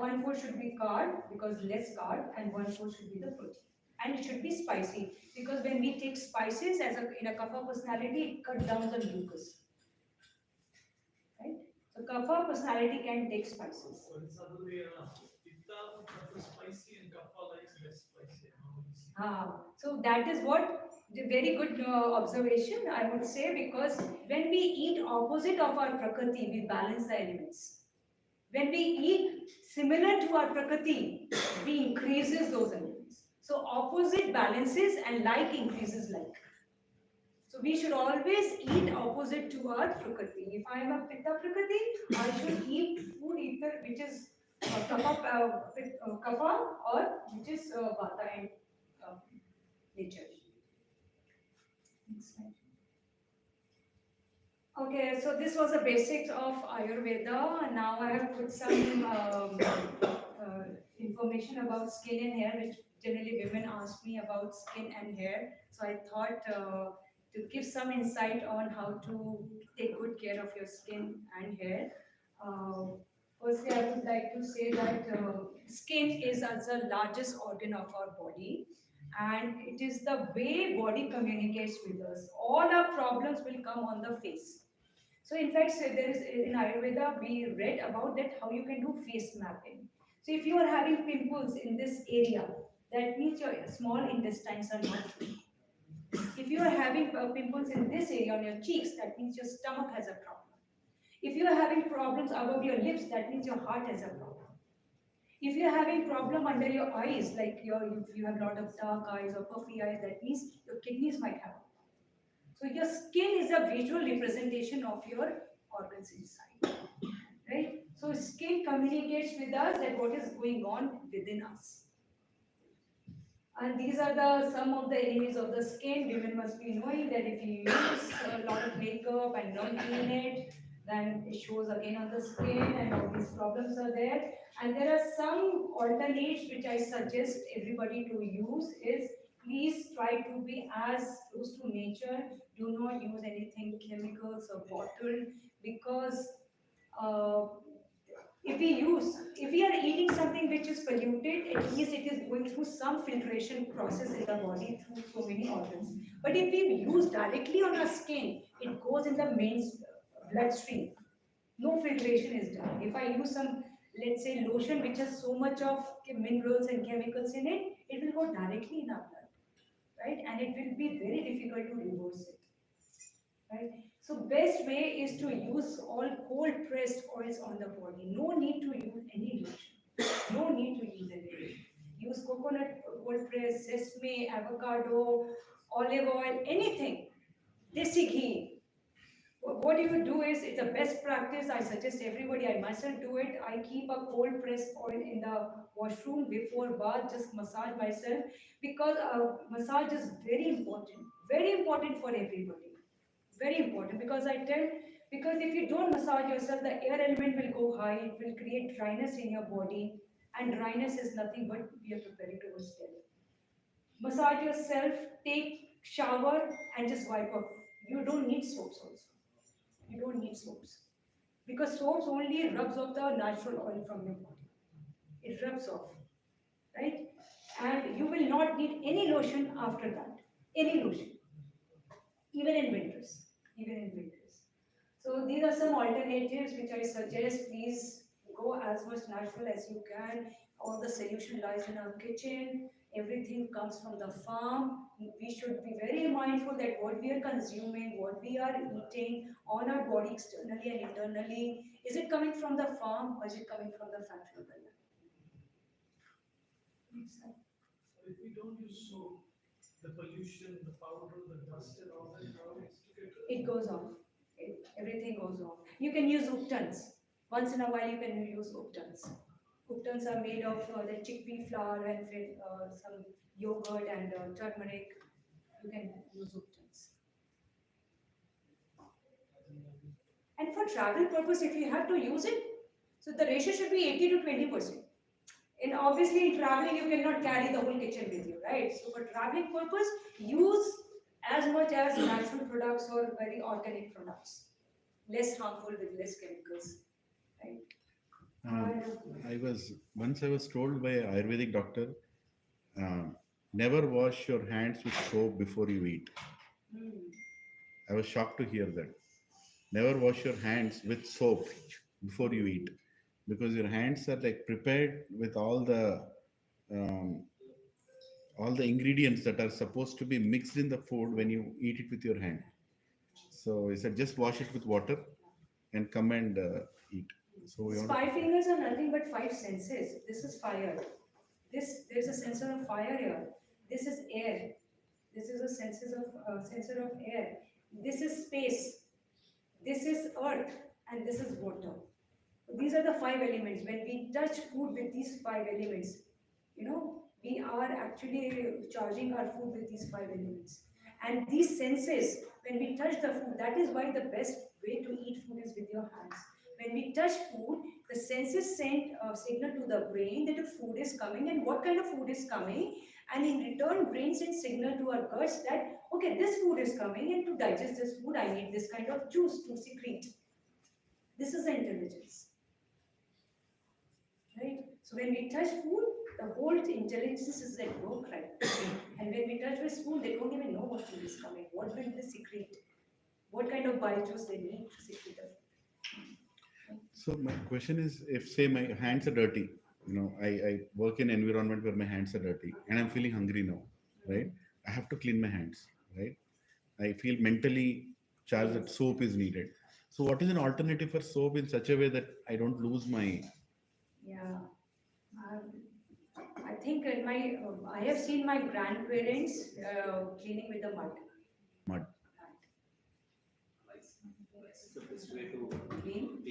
one-fourth should be carb, because less carb, and one-fourth should be the protein. And it should be spicy, because when we take spices as in a kapha personality, it cuts down the glucose. Right? So kapha personality can take spices. So it's other way around. Pitta prefers spicy and kapha likes less spicy. So that is what the very good observation I would say, because when we eat opposite of our prakriti, we balance the elements. When we eat similar to our prakriti, we increases those elements. So opposite balances and like increases like. So we should always eat opposite to our prakriti. If I am a pitta prakriti, I should eat food either which is kapha or which is vata and nature. Next slide. Okay, so this was the basics of Ayurveda. Now I have put some information about skin and hair, which generally women ask me about skin and hair. So I thought to give some insight on how to take good care of your skin and hair. Firstly, I would like to say that skin is the largest organ of our body, and it is the way body communicates with us. All our problems will come on the face. So in fact, there is in Ayurveda we read about that how you can do face mapping. So if you are having pimples in this area, that means your small intestines are not free. If you are having pimples in this area on your cheeks, that means your stomach has a problem. If you are having problems above your lips, that means your heart has a problem. If you are having problem under your eyes, like if you have a lot of dark eyes or puffy eyes, that means your kidneys might have a problem. So your skin is a visual representation of your organs inside, right? So skin communicates with us that what is going on within us. And these are some of the enemies of the skin. Women must be knowing that if you use a lot of makeup and don't clean it, then it shows again on the skin and all these problems are there. And there are some alternates which I suggest everybody to use is please try to be as close to nature. Do not use anything chemicals or bottled, because uh, if we are eating something which is polluted, at least it is going through some filtration process in the body through so many organs. But if we use directly on our skin, it goes in the main bloodstream. No filtration is done. If I use some, let's say, lotion which has so much of minerals and chemicals in it, it will go directly in our blood, right? And it will be very difficult to reverse it, right? So best way is to use all cold pressed oils on the body. No need to use any lotion. No need to use any lotion. Use coconut cold press, sesame, avocado, olive oil, anything. Desi ghee. What you do is, it's a best practice. I suggest everybody, I myself do it. I keep a cold pressed oil in the washroom before bath, just massage myself, because massage is very important for everybody. Very important, because because if you don't massage yourself, the air element will go high, it will create dryness in your body, and dryness is nothing but we are preparing towards death. Massage yourself, take shower, and just wipe off. You don't need soaps also. You don't need soaps. Because soaps only rubs off the natural oil from your body. It rubs off, right? And you will not need any lotion after that. Any lotion. Even in winters. Even in winters. So these are some alternatives which I suggest. Please go as much natural as you can. All the solution lies in our kitchen. Everything comes from the farm. We should be very mindful that what we are consuming, what we are eating on our body externally and internally, is it coming from the farm or is it coming from the factory? Next slide. If we don't use soap, the pollution, the powder, the dust, and all that, how it's to get rid It goes off. Everything goes off. You can use Uptons. Once in a while, you can use Uptons. Uptons are made of the chickpea flour and some yogurt and turmeric. You can use uptons. And for travel purpose, if you have to use it, so the ratio should be 80 to 20%. And obviously in traveling, you cannot carry the whole kitchen with you, right? So for traveling purpose, use as much as natural products or very organic products. Less harmful with less chemicals, right? I was told by an Ayurvedic doctor, never wash your hands with soap before you eat. Mm. I was shocked to hear that. Never wash your hands with soap before you eat, because your hands are like prepared with um, all the ingredients that are supposed to be mixed in the food when you eat it with your hand. So he said, just wash it with water and come and eat. So we These want five fingers are nothing but five senses. This is fire. There's a sensor of fire here. This is air. This is a sensor of air. This is space. This is earth, and this is water. These are the five elements. When we touch food with these five elements, we are actually charging our food with these five elements. And these senses, when we touch the food, that is why the best way to eat food is with your hands. When we touch food, the senses send a signal to the brain that the food is coming and what kind of food is coming. And in return, brain sends signal to our guts that, okay, this food is coming, and to digest this food, I need this kind of juice to secrete. This is the intelligence. Right? So when we touch food, the whole intelligence is at work, right? And when we touch with spoon, they don't even know what food is coming, what will they secrete, what kind of bile juice they need to secrete the food. So my question is, if say my hands are dirty, I work in environment where my hands are dirty and I'm feeling hungry now, right? I have to clean my hands, right? I feel mentally charged that soap is needed. So what is an alternative for soap in such a way that I don't lose my Yeah. I think I have seen my grandparents cleaning with the mud. mud? It's the best way to clean.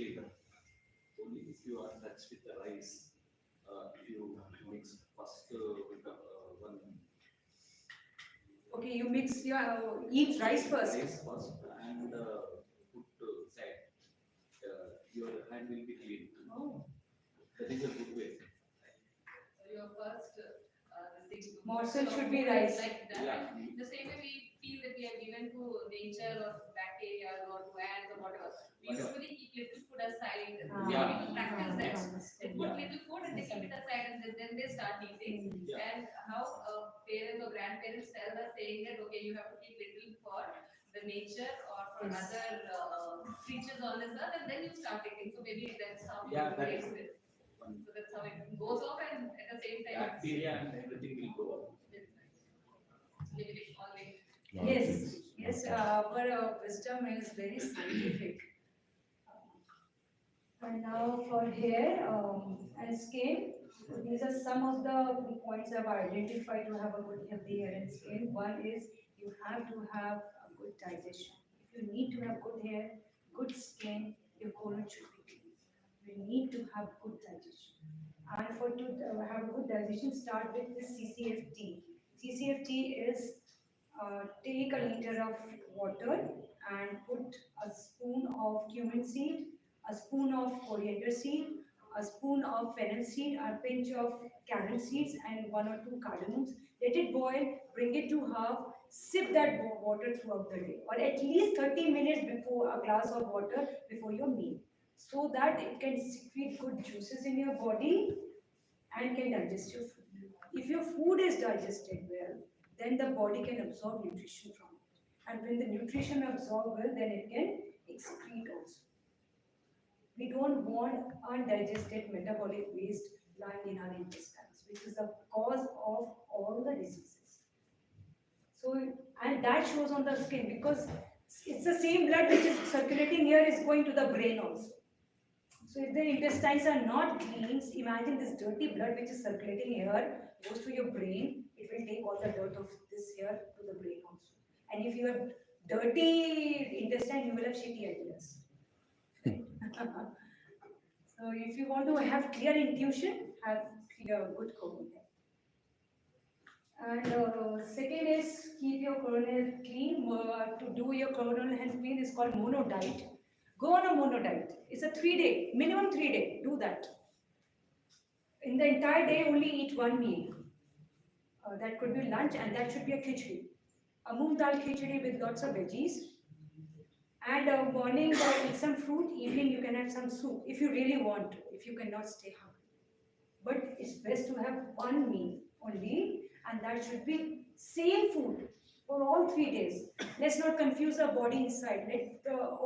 Only if you are touched with the rice, if you mix first with one Okay, you mix your eat rice first. rice first and put side, your hand will be clean. Oh. That is a good way. So your first this thing Morsel should be rice. Like that. Yeah. The same way we feel that we are given to nature or bacteria or to ants or whatever. We usually keep little food aside. Yeah. People practice that. They put Yeah. little food and they keep it aside and then they start eating. Yeah. And how parents or grandparents tell us saying that okay, you have to keep little for the nature or for Yes. other creatures on this earth, and then you start eating. So maybe that's how Yeah, you that raise is it. So that's how it goes off, and at the same time, Bacteria and everything will go up. limiting only. Lot of Yes, things. yes, but wisdom is very scientific. And now for hair and skin, so these are some of the points I've identified to have a good healthy hair and skin. One is you have to have a good digestion. If you need to have good hair, good skin, your colon should be clean. You need to have good digestion. And for to have a good digestion, start with the CCFT. CCFT is take a liter of water and put a spoon of cumin seed, a spoon of coriander seed, a spoon of fennel seed, a pinch of carrot seeds, and one or two cardamoms. Let it boil, bring it to half, sip that water throughout the day, or at least 30 minutes before a glass of water before your meal, so that it can secrete good juices in your body and can digest your food. If your food is digested well, then the body can absorb nutrition from it. And when the nutrition absorbs well, then it can excrete also. We don't want undigested metabolic waste lying in our intestines, which is the cause of all the diseases. So, and that shows on the skin because it's the same blood which is circulating here is going to the brain also. So if the intestines are not clean, imagine this dirty blood which is circulating here goes to your brain, it will take all the dirt of this here to the brain also. And if you have dirty intestine, you will have shitty ideas. So if you want to have clear intuition, have clear, good colon health. And second is keep your coronal clean. To do your coronal health clean is called mono diet. Go on a mono diet. It's a 3 day, minimum 3 day. Do that. In the entire day, only eat one meal. That could be lunch, and that should be a khichdi. A moong dal khichdi with lots of veggies. And morning, eat some fruit. Evening, you can have some soup if you really want to. If you cannot stay hungry. But it's best to have one meal only, and that should be same food for all 3 days. Let's not confuse our body inside.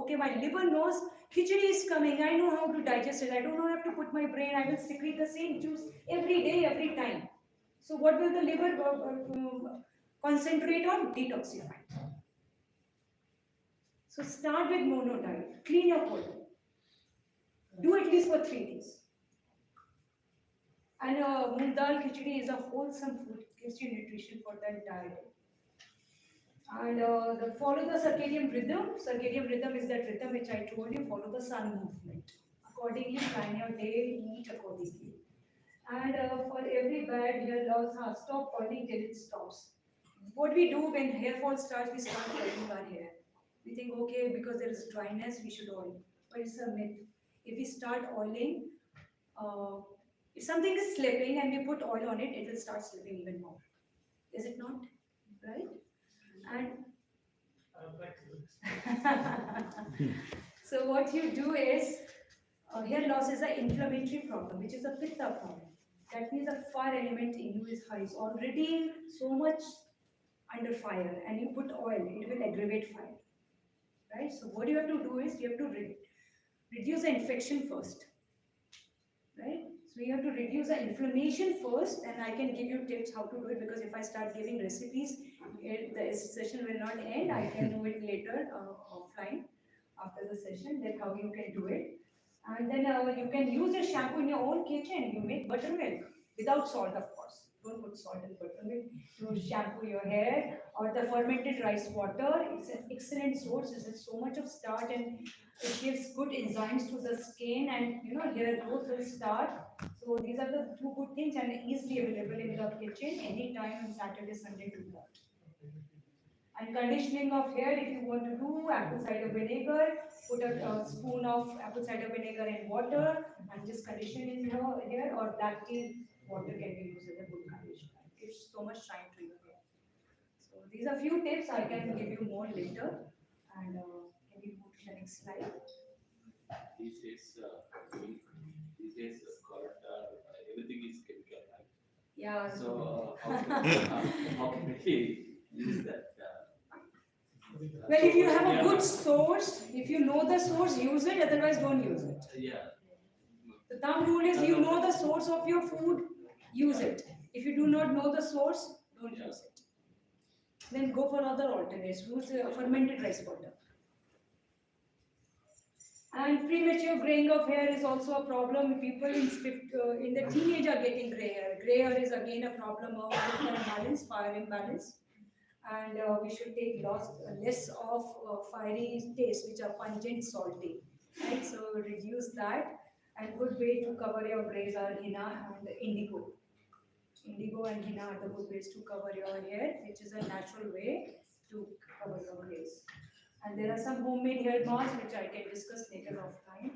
Okay, my liver knows khichdi is coming. I know how to digest it. I don't have to put my brain. I will secrete the same juice every day, every time. So what will the liver concentrate on? Detoxify. So start with mono diet. Clean your colon. Do at least for 3 days. And moong dal khichdi is a wholesome food, gives you nutrition for the entire day. And follow the circadian rhythm. Circadian rhythm is that rhythm which I told you, follow the sun movement. Accordingly, plan your day, eat accordingly. And for every bad hair loss, stop oiling till it stops. What we do when hair fall starts, we start oiling our hair. We think, okay, because there is dryness, we should oil. But it's a myth. If we start oiling, if something is slipping and we put oil on it, it will start slipping even more. Is it not? Right? And so what you do is, hair loss is an inflammatory problem, which is a pitta problem. That means a fire element in you is high. It's already so much under fire, and you put oil, it will aggravate fire. Right? So what you have to do is, you have to reduce the infection first. Right? So you have to reduce the inflammation first, and I can give you tips how to do it, because if I start giving recipes, the session will not end. I can do it later offline after the session, that how you can do it. And then you can use a shampoo in your own kitchen. You make buttermilk without salt, of course. Don't put salt in buttermilk. You shampoo your hair, or the fermented rice water. It's an excellent source. It has so much of starch, and it gives good enzymes to the skin, and hair growth will start. So these are the two good things, and easily available in the kitchen anytime on Saturday, Sunday to that. And conditioning of hair, if you want to do apple cider vinegar, put a spoon of apple cider vinegar in water and just condition in your hair, or black tea water can be used as a good conditioner. It gives so much shine to your hair. So these are few tips. I can give you more later. And can we move to the next slide? These days, everything is chemical, right? Yeah. So how can we use that? Well, if you have a good source, if you know the source, use it. Otherwise, don't use it. Yeah. The thumb rule is, you know the source of your food, use it. If you do not know the source, don't use it. Then go for other alternates. Use fermented rice water. And premature graying of hair is also a problem. People in the teenage are getting gray hair. Gray hair is again a problem of imbalance, fire imbalance. And we should take less of fiery taste, which are pungent, salty. Right? So reduce that. And good way to cover your grays are henna and indigo. Indigo and henna are the good ways to cover your hair, which is a natural way to cover your grays. And there are some homemade hair masks which I can discuss later offline.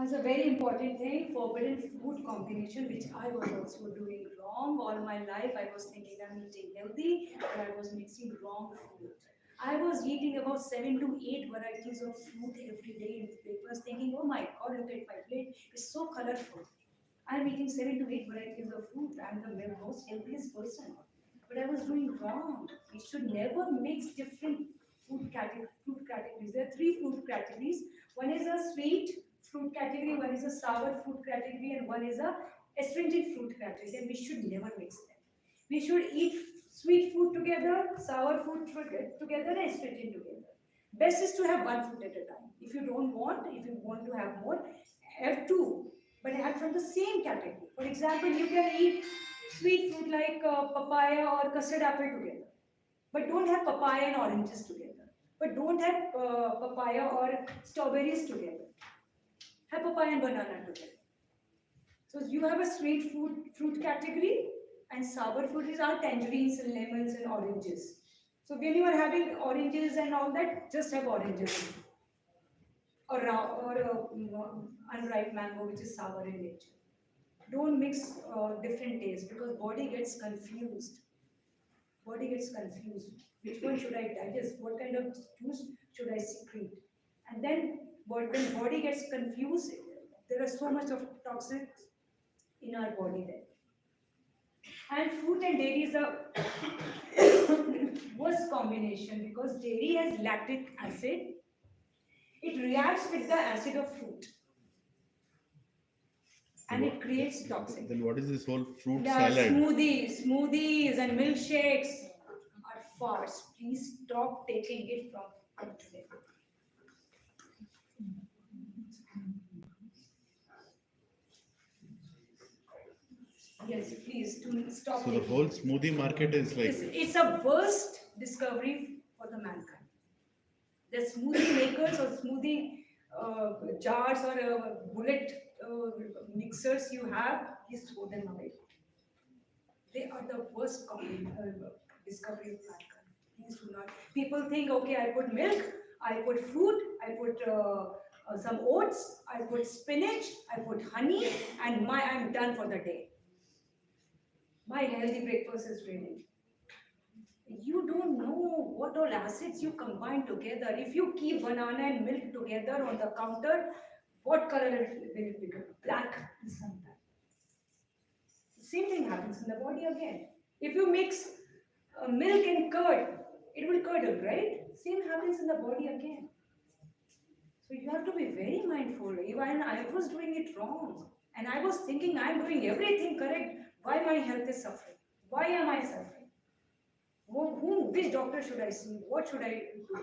As a very important thing, forbidden food combination, which I was also doing wrong all my life. I was thinking I'm eating healthy, but I was mixing wrong food. I was eating about 7 to 8 varieties of fruit every day in breakfast, thinking, oh my God, look at my plate, it's so colorful. I'm eating 7 to 8 varieties of fruit. I'm the most healthiest person. But I was doing wrong. We should never mix different food categories. There are 3 food categories. One is a sweet fruit category, one is a sour fruit category, and one is a astringent fruit category. And we should never mix them. We should eat sweet food together, sour food together, and astringent together. Best is to have one fruit at a time. If you want to have more, have 2, but have from the same category. For example, you can eat sweet fruit like papaya or custard apple together, but don't have papaya and oranges together. But don't have papaya or strawberries together. have papaya and banana together. So you have a sweet fruit category, and sour fruit is our tangerines and lemons and oranges. So when you are having oranges and all that, just have oranges or unripe mango, which is sour in nature. Don't mix different tastes because body gets confused. Body gets confused. Which one should I digest? What kind of juice should I secrete? And then when body gets confused, there are so much of toxins in our body then. And fruit and dairy is a worst combination because dairy has lactic acid. It reacts with the acid of fruit and it creates toxic. Then what is this whole fruit The salad? smoothies and milkshakes are farce. Please stop taking it from today. Yes, please do stop. So the taking whole it. smoothie market is like, It's a worst discovery for the mankind. The smoothie makers or smoothie jars or bullet mixers you have, please throw them away. They are the worst discovery of mankind. Please do not. People think, okay, I put milk, I put fruit, I put some oats, I put spinach, I put honey, and I'm done for the day. My healthy breakfast is ready. You don't know what all acids you combine together. If you keep banana and milk together on the counter, what color will it become? Black sometimes. The same thing happens in the body again. If you mix milk and curd, it will curdle, right? Same happens in the body again. So you have to be very mindful. Even I was doing it wrong. And I was thinking I'm doing everything correct. Why my health is suffering? Why am I suffering? Which doctor should I see? What should I do?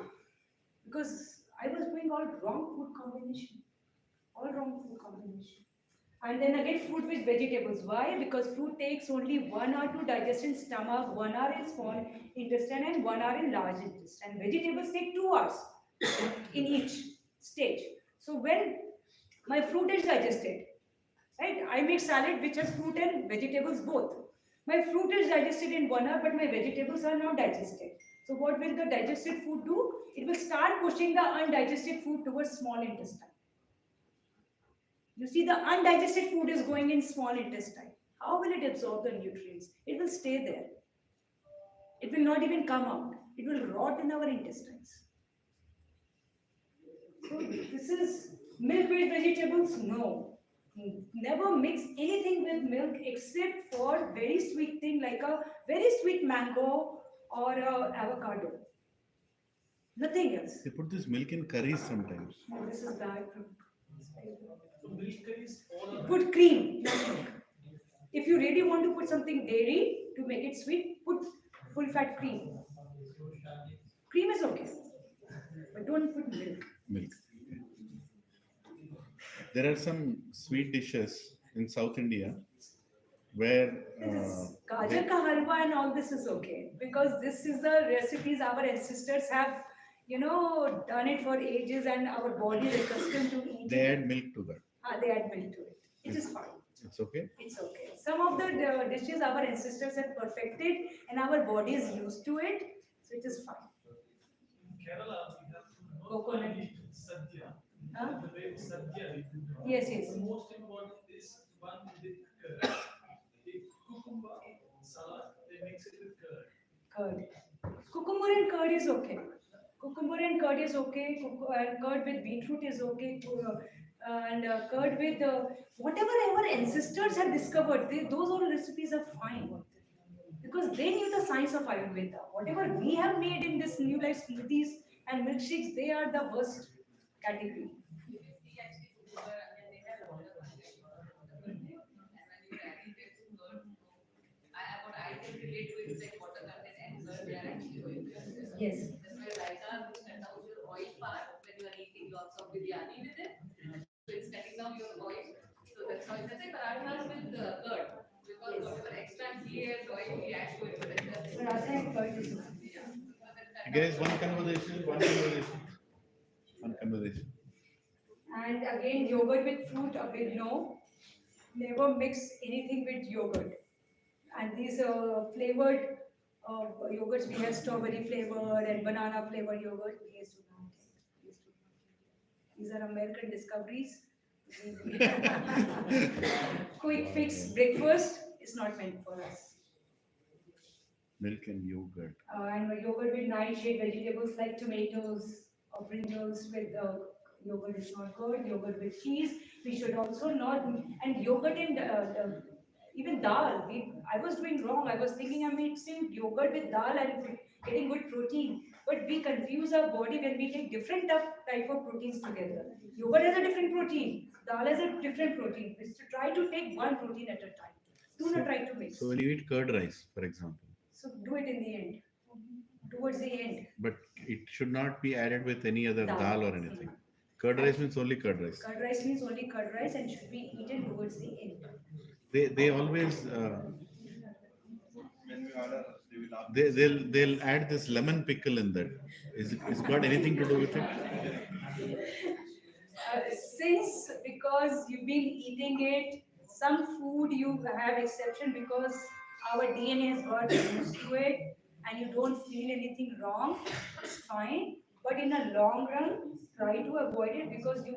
Because I was doing all wrong food combination. All wrong food combination. And then again fruit with vegetables. Why? Because fruit takes only 1 hour to digest in stomach, 1 hour in small intestine and 1 hour in large intestine. Vegetables take 2 hours in each stage. So when my fruit is digested, right? I make salad which has fruit and vegetables both. My fruit is digested in 1 hour, but my vegetables are not digested. So what will the digested food do? It will start pushing the undigested food towards small intestine. You see, the undigested food is going in small intestine. How will it absorb the nutrients? It will stay there. It will not even come out. It will rot in our intestines. So this is milk with vegetables? No. Never mix anything with milk except for very sweet thing like a very sweet mango or avocado. Nothing else. they put this milk in curries sometimes. No, this is bad. So milk curries all are Put cream, not milk. If you really want to put something dairy to make it sweet, put full fat cream. Cream is okay, but don't put milk. Milk. There are some sweet dishes in South India where This gajar ka halwa and all this is okay because this is the recipes our ancestors have, done it for ages and our body is accustomed to eat. they add milk to that. They add milk to it. It is fine. It's okay. It's okay. Some of the dishes our ancestors have perfected and our body is used to it, so it is fine. in Kerala, we have Coconut. sadhya. Huh? The way sadhya is. Yes, yes. The most important is one with curd. The cucumber salad, they mix it with curd. Curd. Cucumber and curd is okay. Cucumber and curd is okay. Curd with beetroot is okay. And curd with whatever our ancestors have discovered, those all recipes are fine. Because they knew the science of Ayurveda. Whatever we have made in this new life smoothies and milkshakes, they are the worst category. I can relate to it like water content and where they are actually going to. Yes. That's why raita which cut out your oil part when you are eating lots of biryani with it. So it's cutting down your oil. So that's why that's why parathas with curd. Because whatever extra ghee and oil we add to it. Paratha and curd is okay. Guys, one conversation. And again, yogurt with fruit, a big no. Never mix anything with yogurt. And these flavored yogurts, we have strawberry flavored and banana flavored yogurt. Please do not take. Please do not take. These are American discoveries. Quick fix breakfast is not meant for us. Milk and yogurt. And yogurt with nightshade vegetables like tomatoes or brinjals with yogurt is not good. Yogurt with cheese, we should also not. And yogurt and even dal. I was doing wrong. I was thinking I'm mixing yogurt with dal and getting good protein. But we confuse our body when we take different type of proteins together. Yogurt has a different protein. Dal has a different protein. We should try to take one protein at a time. Do not try to mix. So when you eat curd rice, for example, So do it in the end, towards the end. but it should not be added with any other Dal. dal or anything. Curd rice means only curd rice. Curd rice means only curd rice and should be eaten towards the end. They always When we order, they will ask. they'll add this lemon pickle in that. It's got anything to do with it? Since because you've been eating it, some food you have exception because our DNA has got used to it and you don't feel anything wrong, it's fine. But in a long run, try to avoid it because you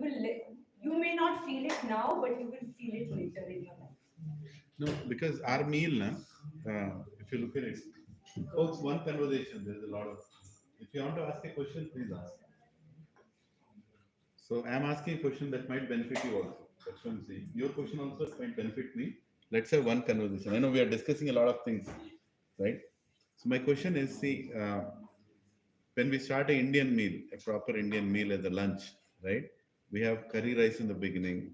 may not feel it now, but you will feel it later in your life. No, because our meal, if you look at it, folks, one conversation, there's a lot of. If you want to ask a question, please ask. So I'm asking a question that might benefit you also. That's what I'm saying. Your question also might benefit me. Let's have one conversation. I know we are discussing a lot of things, right? So my question is, see, when we start an Indian meal, a proper Indian meal as a lunch, right? We have curry rice in the beginning,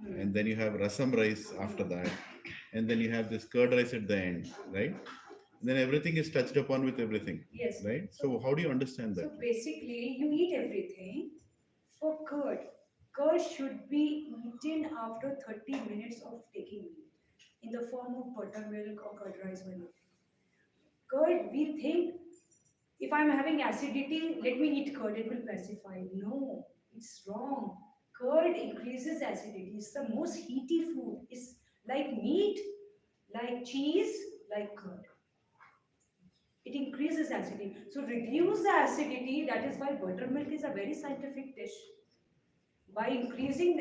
and then you have rasam rice after that, and then you have this curd rice at the end, right? And then everything is touched upon with everything, Yes. right? So how do you understand So that? basically, you eat everything. For curd, curd should be eaten after 30 minutes of taking meal in the form of buttermilk or curd rice or anything. Curd, we think if I'm having acidity, let me eat curd, it will pacify. No, it's wrong. Curd increases acidity. It's the most heaty food. It's like meat, like cheese, like curd. It increases acidity. So reduce the acidity. That is why buttermilk is a very scientific dish. By diluting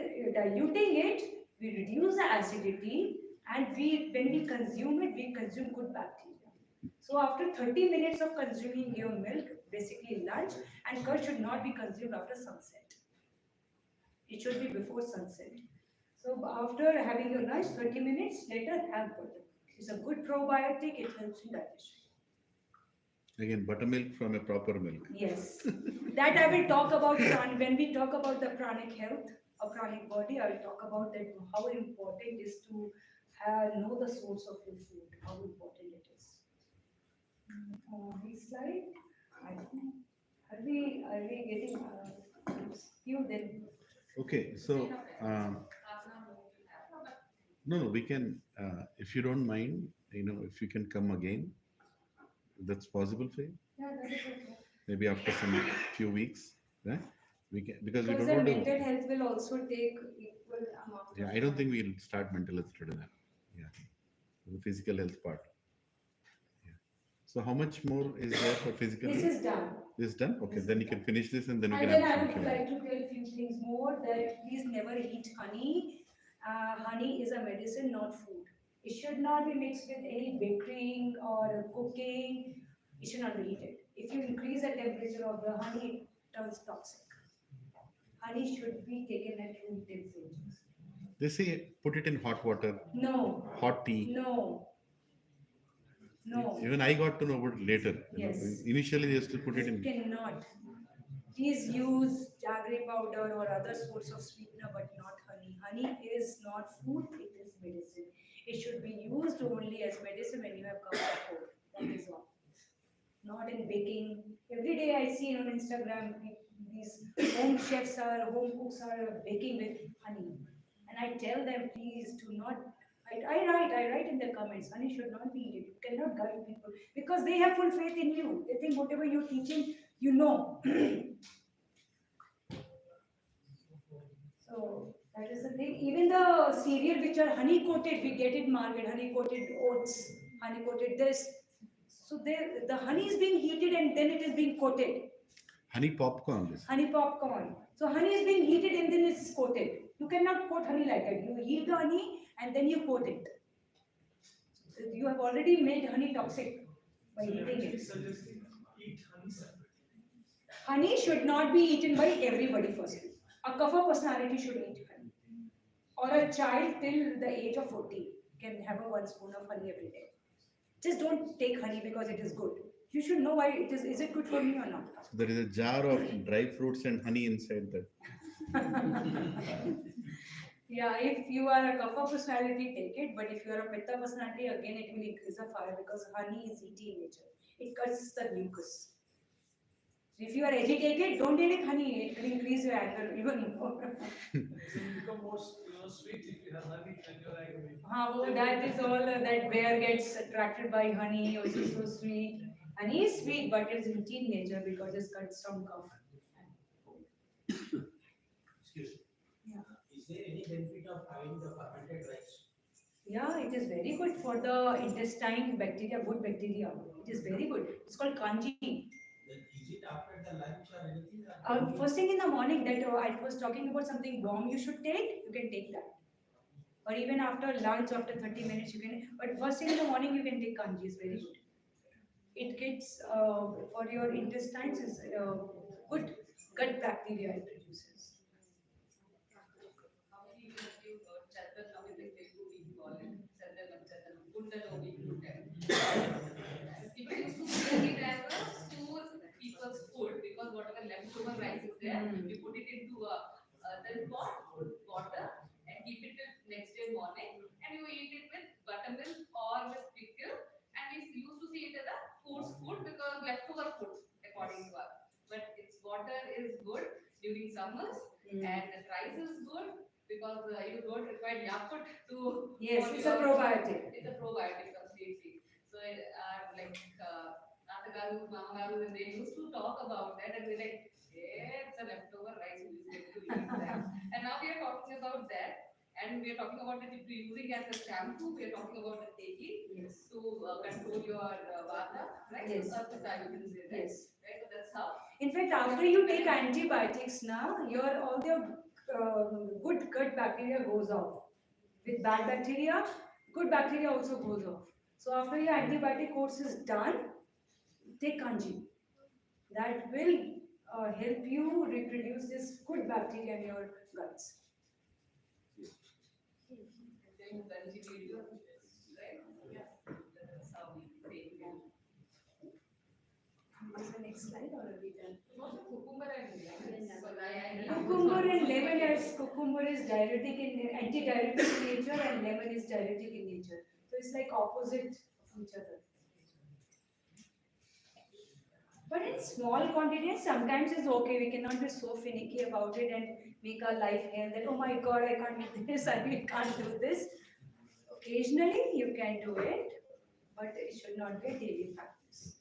it, we reduce the acidity, and when we consume it, we consume good bacteria. So after 30 minutes of consuming your milk, basically lunch, and curd should not be consumed after sunset. It should be before sunset. So after having your lunch, 30 minutes later, have butter. It's a good probiotic. It helps in digestion. Again, buttermilk from a proper milk. Yes, that I will talk about when we talk about the pranic health or pranic body. I will talk about that how important it is to know the source of your food. How important it is. Next slide. I don't know. Are we getting few then? Okay, so no, we can. If you don't mind, if you can come again, that's possible for you. Yeah, that is okay. Maybe after some few weeks, right? We can because we Because don't the want to. mental health will also take equal amount. Yeah, I don't think we'll start mental health today. Yeah, the physical health part. Yeah. So how much more is there for physical This health? is done. This is done. Okay, This then is you can finish this and then we And can then I have would some like to tell a few things more that please never eat honey. Honey is a medicine, not food. It should not be mixed with any baking or cooking. It should not be eaten. If you increase the temperature of the honey, it turns toxic. Honey should be taken at room temperature. They say put it in hot water, No, hot tea. no, no. Even I got to know about it later. Yes. Initially, they used to put it You in. cannot. Please use jaggery powder or other sorts of sweetener, but not honey. Honey is not food, it is medicine. It should be used only as medicine when you have cough or cold. That is all. Not in baking. Every day I see on Instagram these home chefs home cooks are baking with honey. And I tell them, please do not. I write in the comments, honey should not be eaten. You cannot guide people because they have full faith in you. They think whatever you're teaching, you know. So So that is the thing. Even the cereal which are honey coated, we get in market, honey coated oats, honey coated this. So there, the honey is being heated and then it is being coated. Honey popcorn. This. Honey popcorn. So honey is being heated and then it's coated. You cannot coat honey like that. You heat the honey and then you coat it. You have already made honey toxic by So I'm heating actually it. suggesting eat honey separately. Honey should not be eaten by everybody firstly. A kapha personality should eat honey. Or a child till the age of 40 can have a 1 spoon of honey every day. Just don't take honey because it is good. You should know why it is it good for me or not? So there is a jar of dry fruits and honey inside that. Yeah, if you are a kapha personality, take it. But if you are a pitta personality, again it will increase the fire because honey is heaty in nature. It cuts the mucus. So if you are agitated, don't take honey. It will increase your anger even more. It will become more sweet if you have honey when you're angry. Well, that is all. That bear gets attracted by honey. Also so sweet. Honey is sweet, but it's heaty in nature because it cuts from cough. Excuse me. Yeah. Is there any benefit of having the fermented rice? Yeah, it is very good for the intestine bacteria, good bacteria. It is very good. It's called kanji. Then is it after the lunch or anything? First thing in the morning that I was talking about something warm you should take, you can take that. Or even after lunch, after 30 minutes, you can. But first thing in the morning, you can take kanji. It's very good. It gets for your intestines is good gut bacteria it produces. How many of you heard Chandran now in the Telugu we call it Chandran and Chandran, Kundalovi gluten. People used to make it as a store people's food because whatever leftover rice is there, you put it into a then pot, water, and keep it till next day morning, and you eat it with buttermilk or with pickle. And we used to see it as a food's food because leftover food according to us. But its water is good during summers, and the rice is good because you don't require Yakult to. Yes, for it's a your- probiotic. It's a probiotic completely. So like Natagaru, Mamagaru, and they used to talk about that, and we're like, yeah, it's a leftover rice. We used to eat that. And now we are talking about that, and we are talking about it using as a shampoo. We are talking about the taking Yes. to control your vata, right? Yes. Pitta, you can say that. Yes. Right. So that's how. In fact, after you take antibiotics now, your all your good gut bacteria goes off. With bad bacteria, good bacteria also goes off. So after your antibiotic course is done, take kanji. That will help you reproduce this good bacteria in your guts. Then Ganji video, right? Yeah. That's how we take it. Is the next slide or are we done? What is cucumber and lemon? Because I Cucumber and lemon is cucumber is diuretic in anti-diuretic in nature and lemon is diuretic in nature. So it's like opposite of each other. But in small quantities, sometimes it's okay. We cannot be so finicky about it and make our life hell that oh my god, I can't eat this, I can't do this. Occasionally you can do it, but it should not be a daily practice.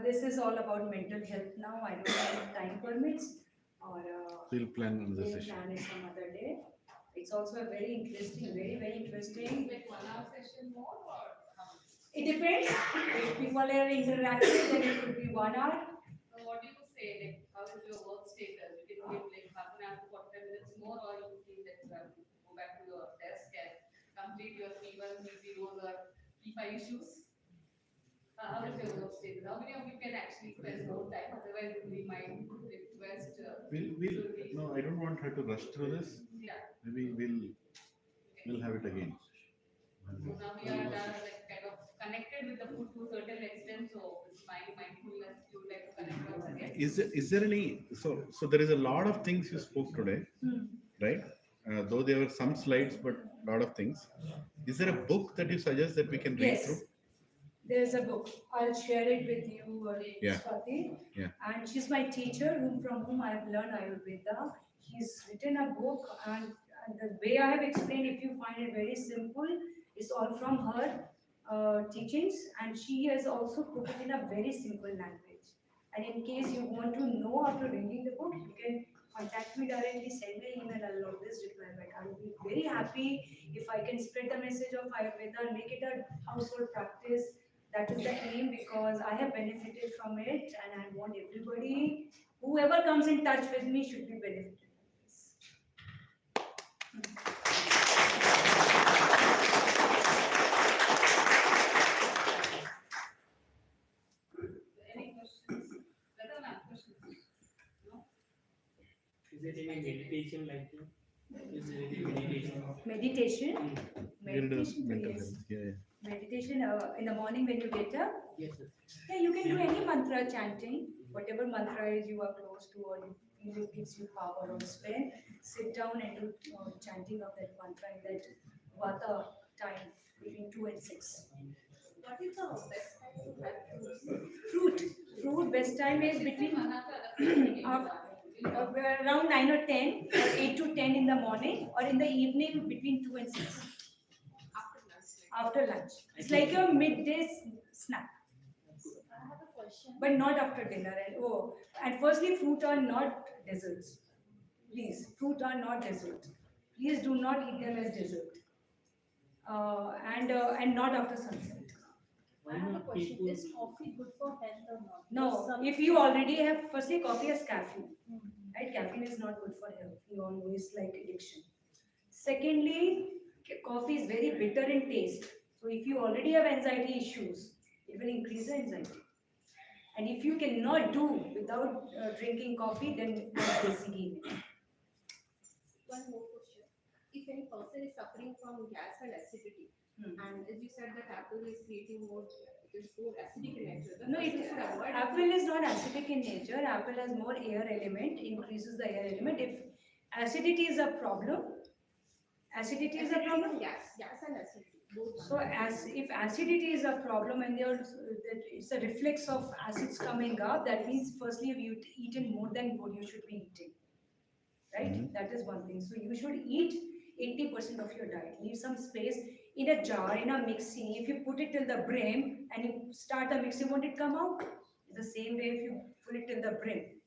This is all about mental health now. I don't know if time permits or We'll plan another we'll session. plan it some other day. It's also a very interesting, very interesting. like 1 hour session more or how much? It depends. If people are interactive, then it could be 1 hour. So what do you say? Like, how is your work status? You can give like half an hour to 45 minutes more, or you think that you have to go back to your desk and complete your P1, P0s or P5 issues? How is your work status? How many of you can actually spend more time? Otherwise, we might request. No, I don't want her to rush through this. Yeah. Maybe we'll have it again. So now we are like kind of connected with the food to a certain extent. So with my mindfulness, you would like to connect once again. Is there any so there is a lot of things you spoke today, right? Though there were some slides, but a lot of things. Is there a book that you suggest that we can read Yes. through? There's a book. I'll share it with you, Yeah. Swati. Yeah. And she's my teacher, from whom I have learned Ayurveda. He's written a book, and the way I have explained, if you find it very simple, it's all from her teachings, and she has also put it in a very simple language. And in case you want to know after reading the book, you can contact me directly, send me an email, I'll always reply back. I'll be very happy if I can spread the message of Ayurveda and make it a household practice. That is the aim because I have benefited from it and I want everybody, whoever comes in touch with me should be benefited from this. Any questions? Whether not questions? No? Is there any meditation like that? Is there any meditation? Meditation? Mental Meditation, yes. health. Yeah. Meditation in the morning when you get up. Yes, sir. Yeah, you can do any mantra chanting, whatever mantra is you are close to or you feel it gives you power or strength. Sit down and do chanting of that mantra in that vata time between 2 and 6. What is the best time to have fruits? Fruit best time is between around 9 or 10 or 8 to 10 in the morning or in the evening between 2 and 6 After lunch. after lunch. It's like your midday snack. I have a question. But not after dinner. And firstly, fruit are not desserts. Please, fruit are not desserts. Please do not eat them as dessert. And not after sunset. I have a question. Is coffee good for health or not? No, Some- if you already have, firstly, coffee has caffeine. Right? Caffeine is not good for health. You all know it's like addiction. Secondly, coffee is very bitter in taste. So if you already have anxiety issues, it will increase the anxiety. And if you cannot do without drinking coffee, then basically. One more question. If any person is suffering from gas and acidity, and as you said that apple is creating more, it is more acidic in nature. the No, person should avoid apple is not acidic in nature. Apple has more air element, increases the air element. If acidity is a problem, acidity is a acidity problem. and gas and acidity. Both. So if acidity is a problem and it's a reflex of acids coming up, that means firstly you've eaten more than what you should be eating. Right? That is one thing. So you should eat 80% of your diet. Leave some space in a jar, in a mixie. If you put it till the brim and you start the mixie, won't it come out? It's the same way if you put it till the brim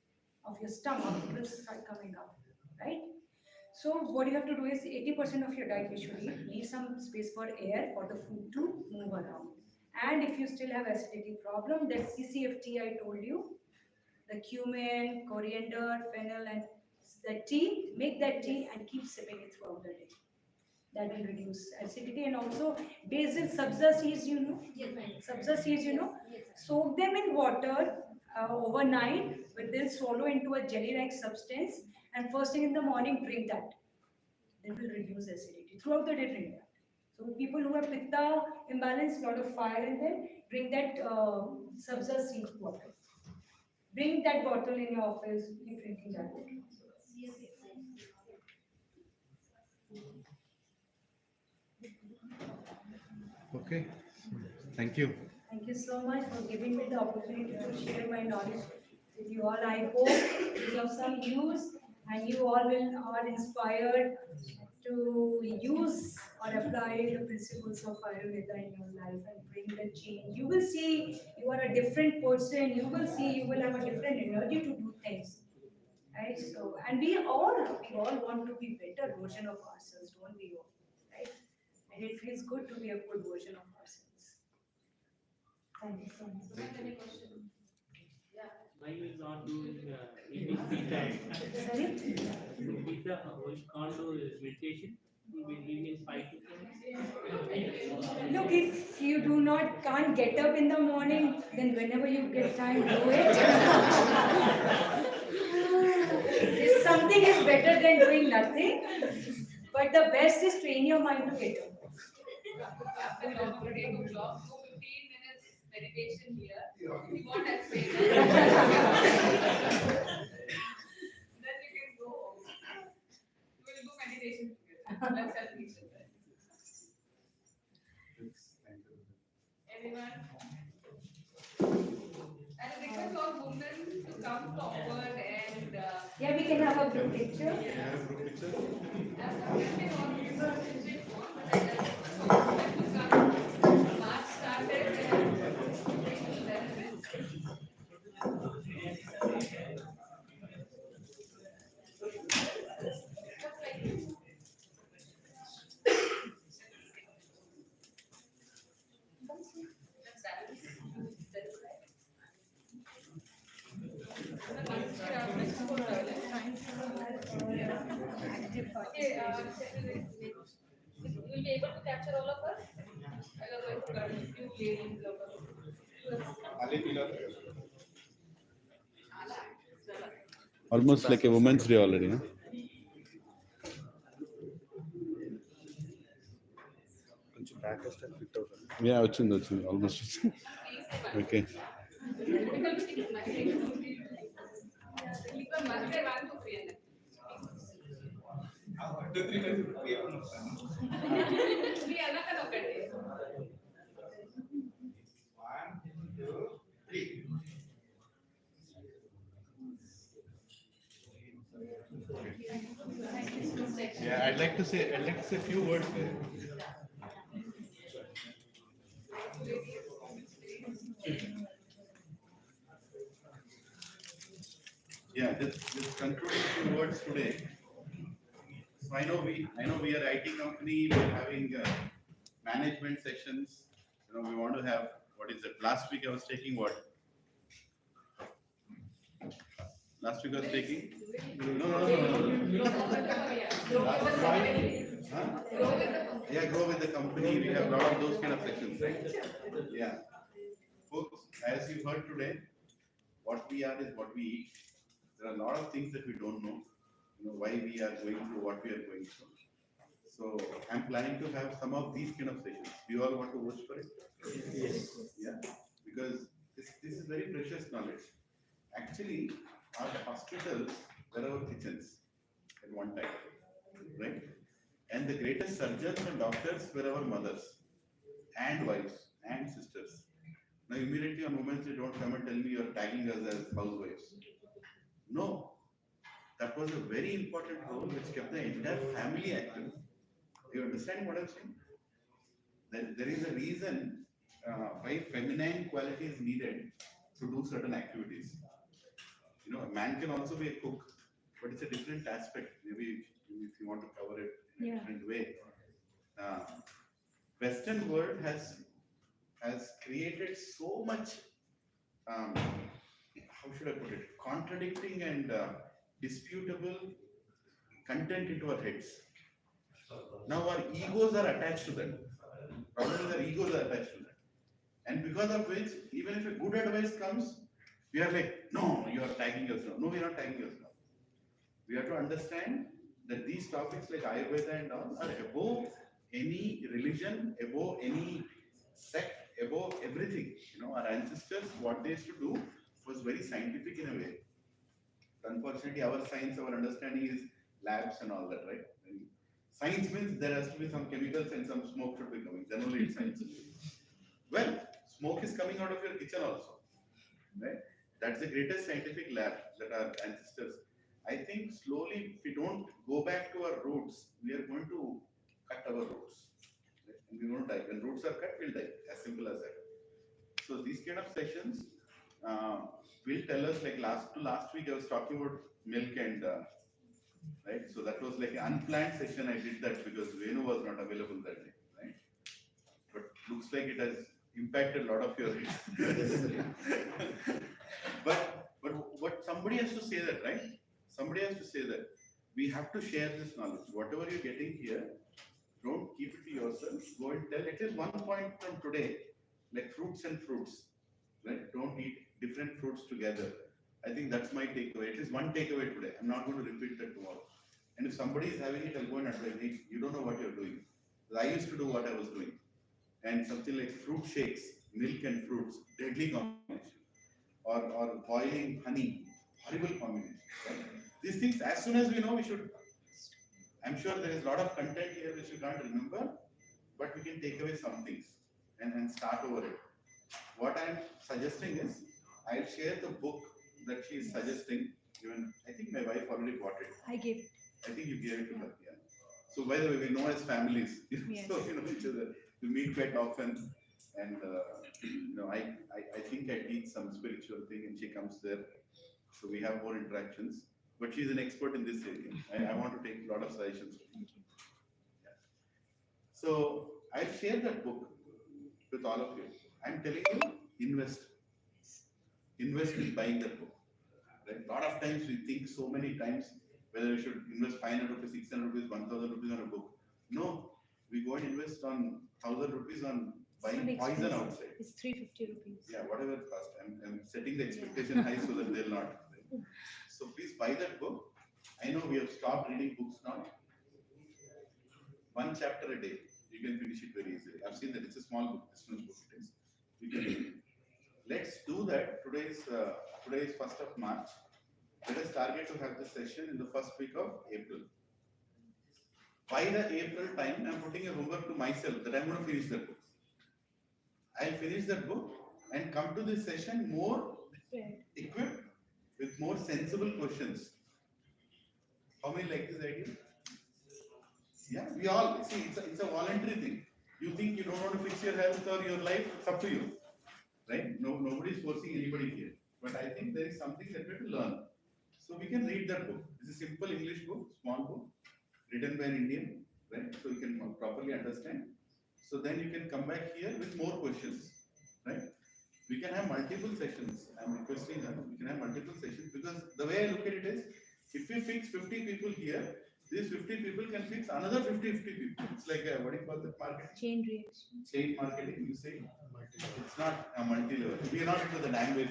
of your stomach, it will start coming out. Right? So what you have to do is 80% of your diet you should eat. Leave some space for air, for the food to move around. And if you still have acidity problem, that CCFT I told you, the cumin, coriander, fennel and the tea, make that tea and keep sipping it throughout the day. That will reduce acidity. And also basil, sabza seeds, you know. Yes, ma'am. Sabza seeds, you know. Yes, ma'am. Soak them in water overnight, but they'll swallow into a jelly-like substance. And first thing in the morning, drink that. That will reduce acidity. Throughout the day, drink that. So people who have pitta imbalance, lot of fire in them, drink that sabza seed water. Bring that bottle in your office, keep drinking that water. Okay. Thank you. Thank you so much for giving me the opportunity to share my knowledge with you all. I hope it is of some use and you all are inspired to use or apply the principles of Ayurveda in your life and bring the change. You will see you are a different person. You will see you will have a different energy to do things. Right? So, and we all want to be better version of ourselves, don't we all? Right? And it feels good to be a good version of ourselves. Thank you so much. Any question? Why you not doing evening tea time? Sorry? With the can't do meditation, you will leave in 5 to 10. Look, if you can't get up in the morning, then whenever you get time, do it. If something is better than doing nothing, but the best is train your mind to get up. After long day to block 15 minutes meditation here. If you want that space, then you can go home. We'll do meditation together. Let's help each other. Everyone? And I request all women to come forward and Yeah, we can have a group picture. March started and Okay, will be able to capture all of us? I was going to cut a few ladies out of it. Almost like a Women's Day already, huh? Yeah, వచ్చింది almost. Okay. Difficult thing is nothing. People must have one to free. మీ అన్నకన్నా ఒకటి. Yeah, I'd like to say a few words there. Yeah, just concluding a few words today. So I know we are IT company. We're having management sessions. We want to have, what is it? Last week I was taking what? Last week I was taking. No. Huh? Yeah, grow with the company. We have a lot of those kind of sessions, right? Yeah. Folks, as you heard today, what we are is what we eat. There are a lot of things that we don't know. Why we are going through what we are going through. So I'm planning to have some of these kind of sessions. Do you all want to watch for it? Yes. Yeah. Because this is very precious knowledge. Actually, our hospitals were our kitchens at one time, right? And the greatest surgeons and doctors were our mothers and wives and sisters. Now immediately on Women's Day, don't come and tell me you're tagging us as housewives. No, that was a very important role which kept the entire family active. You understand what I'm saying? There is a reason why feminine quality is needed to do certain activities. A man can also be a cook, but it's a different aspect. Maybe if you want to cover it in a different way. Western world has created so much, how should I put it, contradicting and disputable content into our heads. Now our egos are attached to that. Problem is our egos are attached to that. And because of which, even if a good advice comes, we are like, no, you are tagging us now. No, we are not tagging us now. We have to understand that these topics like Ayurveda and all are above any religion, above any sect, above everything. Our ancestors, what they used to do was very scientific in a way. Unfortunately, our science, our understanding is labs and all that, right? And science means there has to be some chemicals and some smoke should be coming. Then only it's science. Well, smoke is coming out of your kitchen also, right? That's the greatest scientific lab that our ancestors. I think slowly, if we don't go back to our roots, we are going to cut our roots. Right? And we're going to die. When roots are cut, we'll die. As simple as that. So these kind of sessions will tell us, like last week I was talking about milk and right. So that was like an unplanned session. I did that because Venu was not available that day, right? But looks like it has impacted a lot of your. but somebody has to say that, right? Somebody has to say that. We have to share this knowledge. Whatever you're getting here, don't keep it to yourself. Go and tell. At least one point from today, like fruits and fruits, right? Don't eat different fruits together. I think that's my takeaway. At least one takeaway today. I'm not going to repeat that tomorrow. And if somebody is having it, I'll go and advise, hey, you don't know what you're doing. Because I used to do what I was doing. And something like fruit shakes, milk and fruits, deadly combination. Or boiling honey, horrible combination. Right? These things, as soon as we know, we should. I'm sure there is a lot of content here which we can't remember, but we can take away some things and start over it. What I'm suggesting is, I'll share the book that she is suggesting. Even I think my wife already bought it. I gave. I think you gave it to her. Yeah. So by the way, we know as families. Yes. So you know each other. We meet quite often, and I think I teach some spiritual thing, and she comes there. So we have more interactions. But she's an expert in this area. I want to take a lot of suggestions. Yeah. So I'll share that book with all of you. I'm telling you, invest. Invest in buying that book. Right? A lot of times we think so many times whether we should invest 500 rupees, 600 rupees, 1000 rupees on a book. No, we go and invest on 1000 rupees on buying poison outside. It's 350 rupees. Yeah, whatever it cost. I'm setting the expectation high so that they'll not. Right? So please buy that book. I know we have stopped reading books now. One chapter a day, you can finish it very easily. I've seen that it's a small book, business book it is. You can read it. Let's do that. Today is 1st of March. Let us target to have this session in the first week of April. By the April time, I'm putting a homework to myself that I'm going to finish that book. I'll finish that book and come to this session more equipped with more sensible questions. How many like this idea? Yeah, we all see it's a voluntary thing. You think you don't want to fix your health or your life, it's up to you. Right? Nobody is forcing anybody here. But I think there is something that we have to learn. So we can read that book. It's a simple English book, small book, written by an Indian, right? So you can properly understand. So then you can come back here with more questions, right? We can have multiple sessions. I'm requesting that we can have multiple sessions because the way I look at it is, if we fix 50 people here, these 50 people can fix another 50 people. It's like a, what do you call that marketing? Chain reaction. Chain marketing, you say? It's not a multi-level. We are not into the language.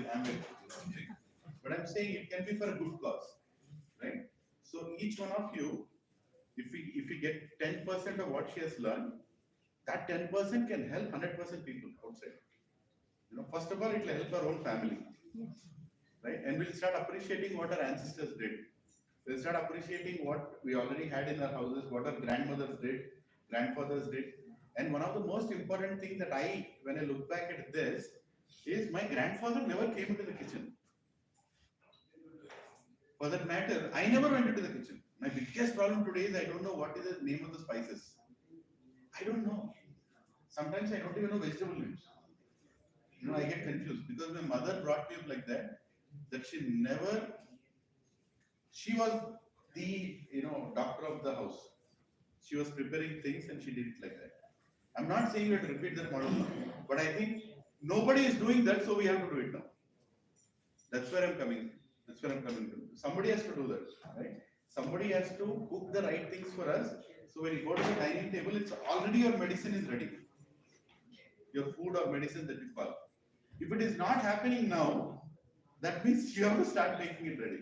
But I'm saying it can be for a good cause, right? So each one of you, if we get 10% of what she has learned, that 10% can help 100% people outside. First of all, it will help our own family, right? And we'll start appreciating what our ancestors did. We'll start appreciating what we already had in our houses, what our grandmothers did, grandfathers did. And one of the most important things that when I look back at this, is my grandfather never came into the kitchen. For that matter, I never went into the kitchen. My biggest problem today is I don't know what is the name of the spices. I don't know. Sometimes I don't even know vegetable names. I get confused because my mother brought me up like that she was the doctor of the house. She was preparing things and she did it like that. I'm not saying we have to repeat that model now, but I think nobody is doing that, so we have to do it now. That's where I'm coming. From. Somebody has to do that, right? Somebody has to cook the right things for us. So when you go to the dining table, it's already your medicine is ready. Your food or medicine that you call. If it is not happening now, that means you have to start making it ready.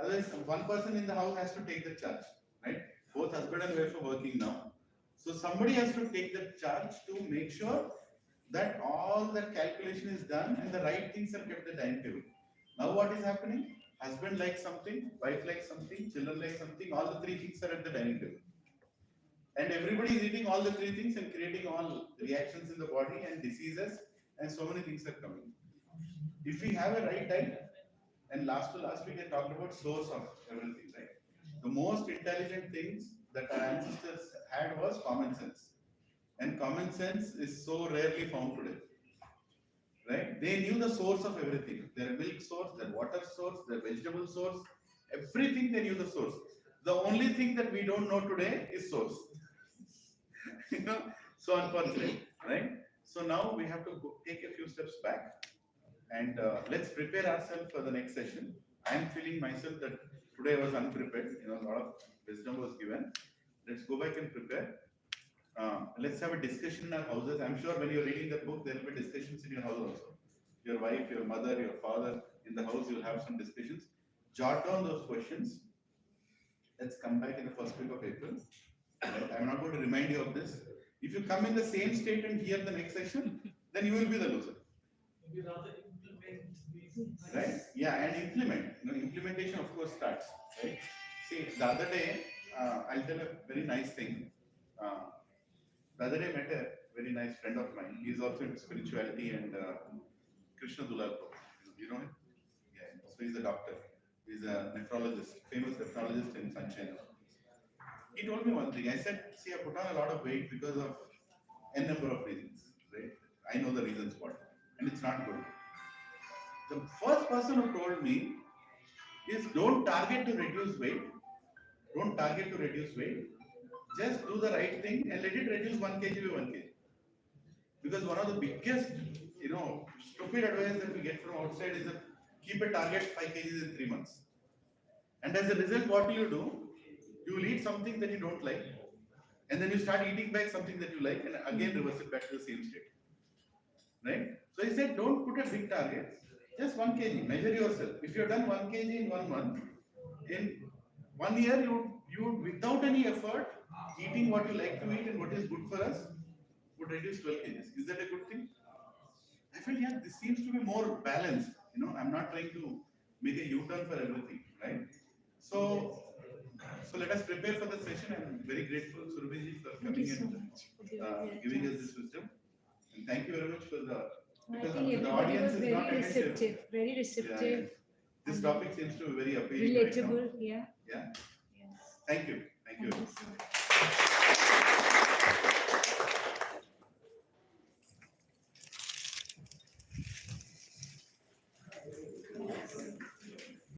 Otherwise, one person in the house has to take the charge, right? Both husband and wife are working now. So somebody has to take the charge to make sure that all that calculation is done and the right things are kept at the dining table. Now what is happening? Husband likes something, wife likes something, children like something, all the three things are at the dining table. And everybody is eating all the three things and creating all reactions in the body and diseases, and so many things are coming. If we have a right diet, and last week I talked about source of everything, right? The most intelligent things that our ancestors had was common sense. And common sense is so rarely found today. Right? They knew the source of everything. Their milk source, their water source, their vegetable source, everything they knew the source. The only thing that we don't know today is source. So unfortunate, right? So now we have to take a few steps back and let's prepare ourselves for the next session. I am feeling myself that today I was unprepared. A lot of wisdom was given. Let's go back and prepare. Let's have a discussion in our houses. I'm sure when you're reading that book, there will be discussions in your house also. Your wife, your mother, your father, in the house, you'll have some discussions. Jot down those questions. Let's come back in the first week of April. Right? I'm not going to remind you of this. If you come in the same state and hear the next session, then you will be the loser. Maybe rather implement these. Right? Yeah, and implement. Implementation, of course, starts. Right? See, the other day, I'll tell a very nice thing. The other day I met a very nice friend of mine. He's also into spirituality and Krishna Dulalko. You know him? Yeah. So he's a doctor. He's a nephrologist, famous nephrologist in Sunshine. He told me one thing. I said, see, I put on a lot of weight because of n number of reasons. Right? I know the reasons what. And it's not good. The first person who told me is don't target to reduce weight. Don't target to reduce weight. Just do the right thing and let it reduce 1 kg by 1 kg. Because one of the biggest, stupid advice that we get from outside is that keep a target 5 kgs in 3 months. And as a result, what will you do? You will eat something that you don't like, and then you start eating back something that you like, and again reverse it back to the same state. Right? So he said, don't put a big target, just 1 kg. Measure yourself. If you have done 1 kg in 1 month, in 1 year, you without any effort, eating what you like to eat and what is good for us, would reduce 12 kgs. Is that a good thing? I feel, yeah, this seems to be more balanced. I'm not trying to make a U-turn for everything, right? So let us prepare for the session. I'm very grateful, Surabhi, for coming and giving us this wisdom. And thank you very much for the. I Because think the everybody audience was is not very attentive. receptive, very receptive, This topic seems to be very appealing. Right now. relatable, yeah. Yeah. Yes. Thank you. Thank you. Thank you so much.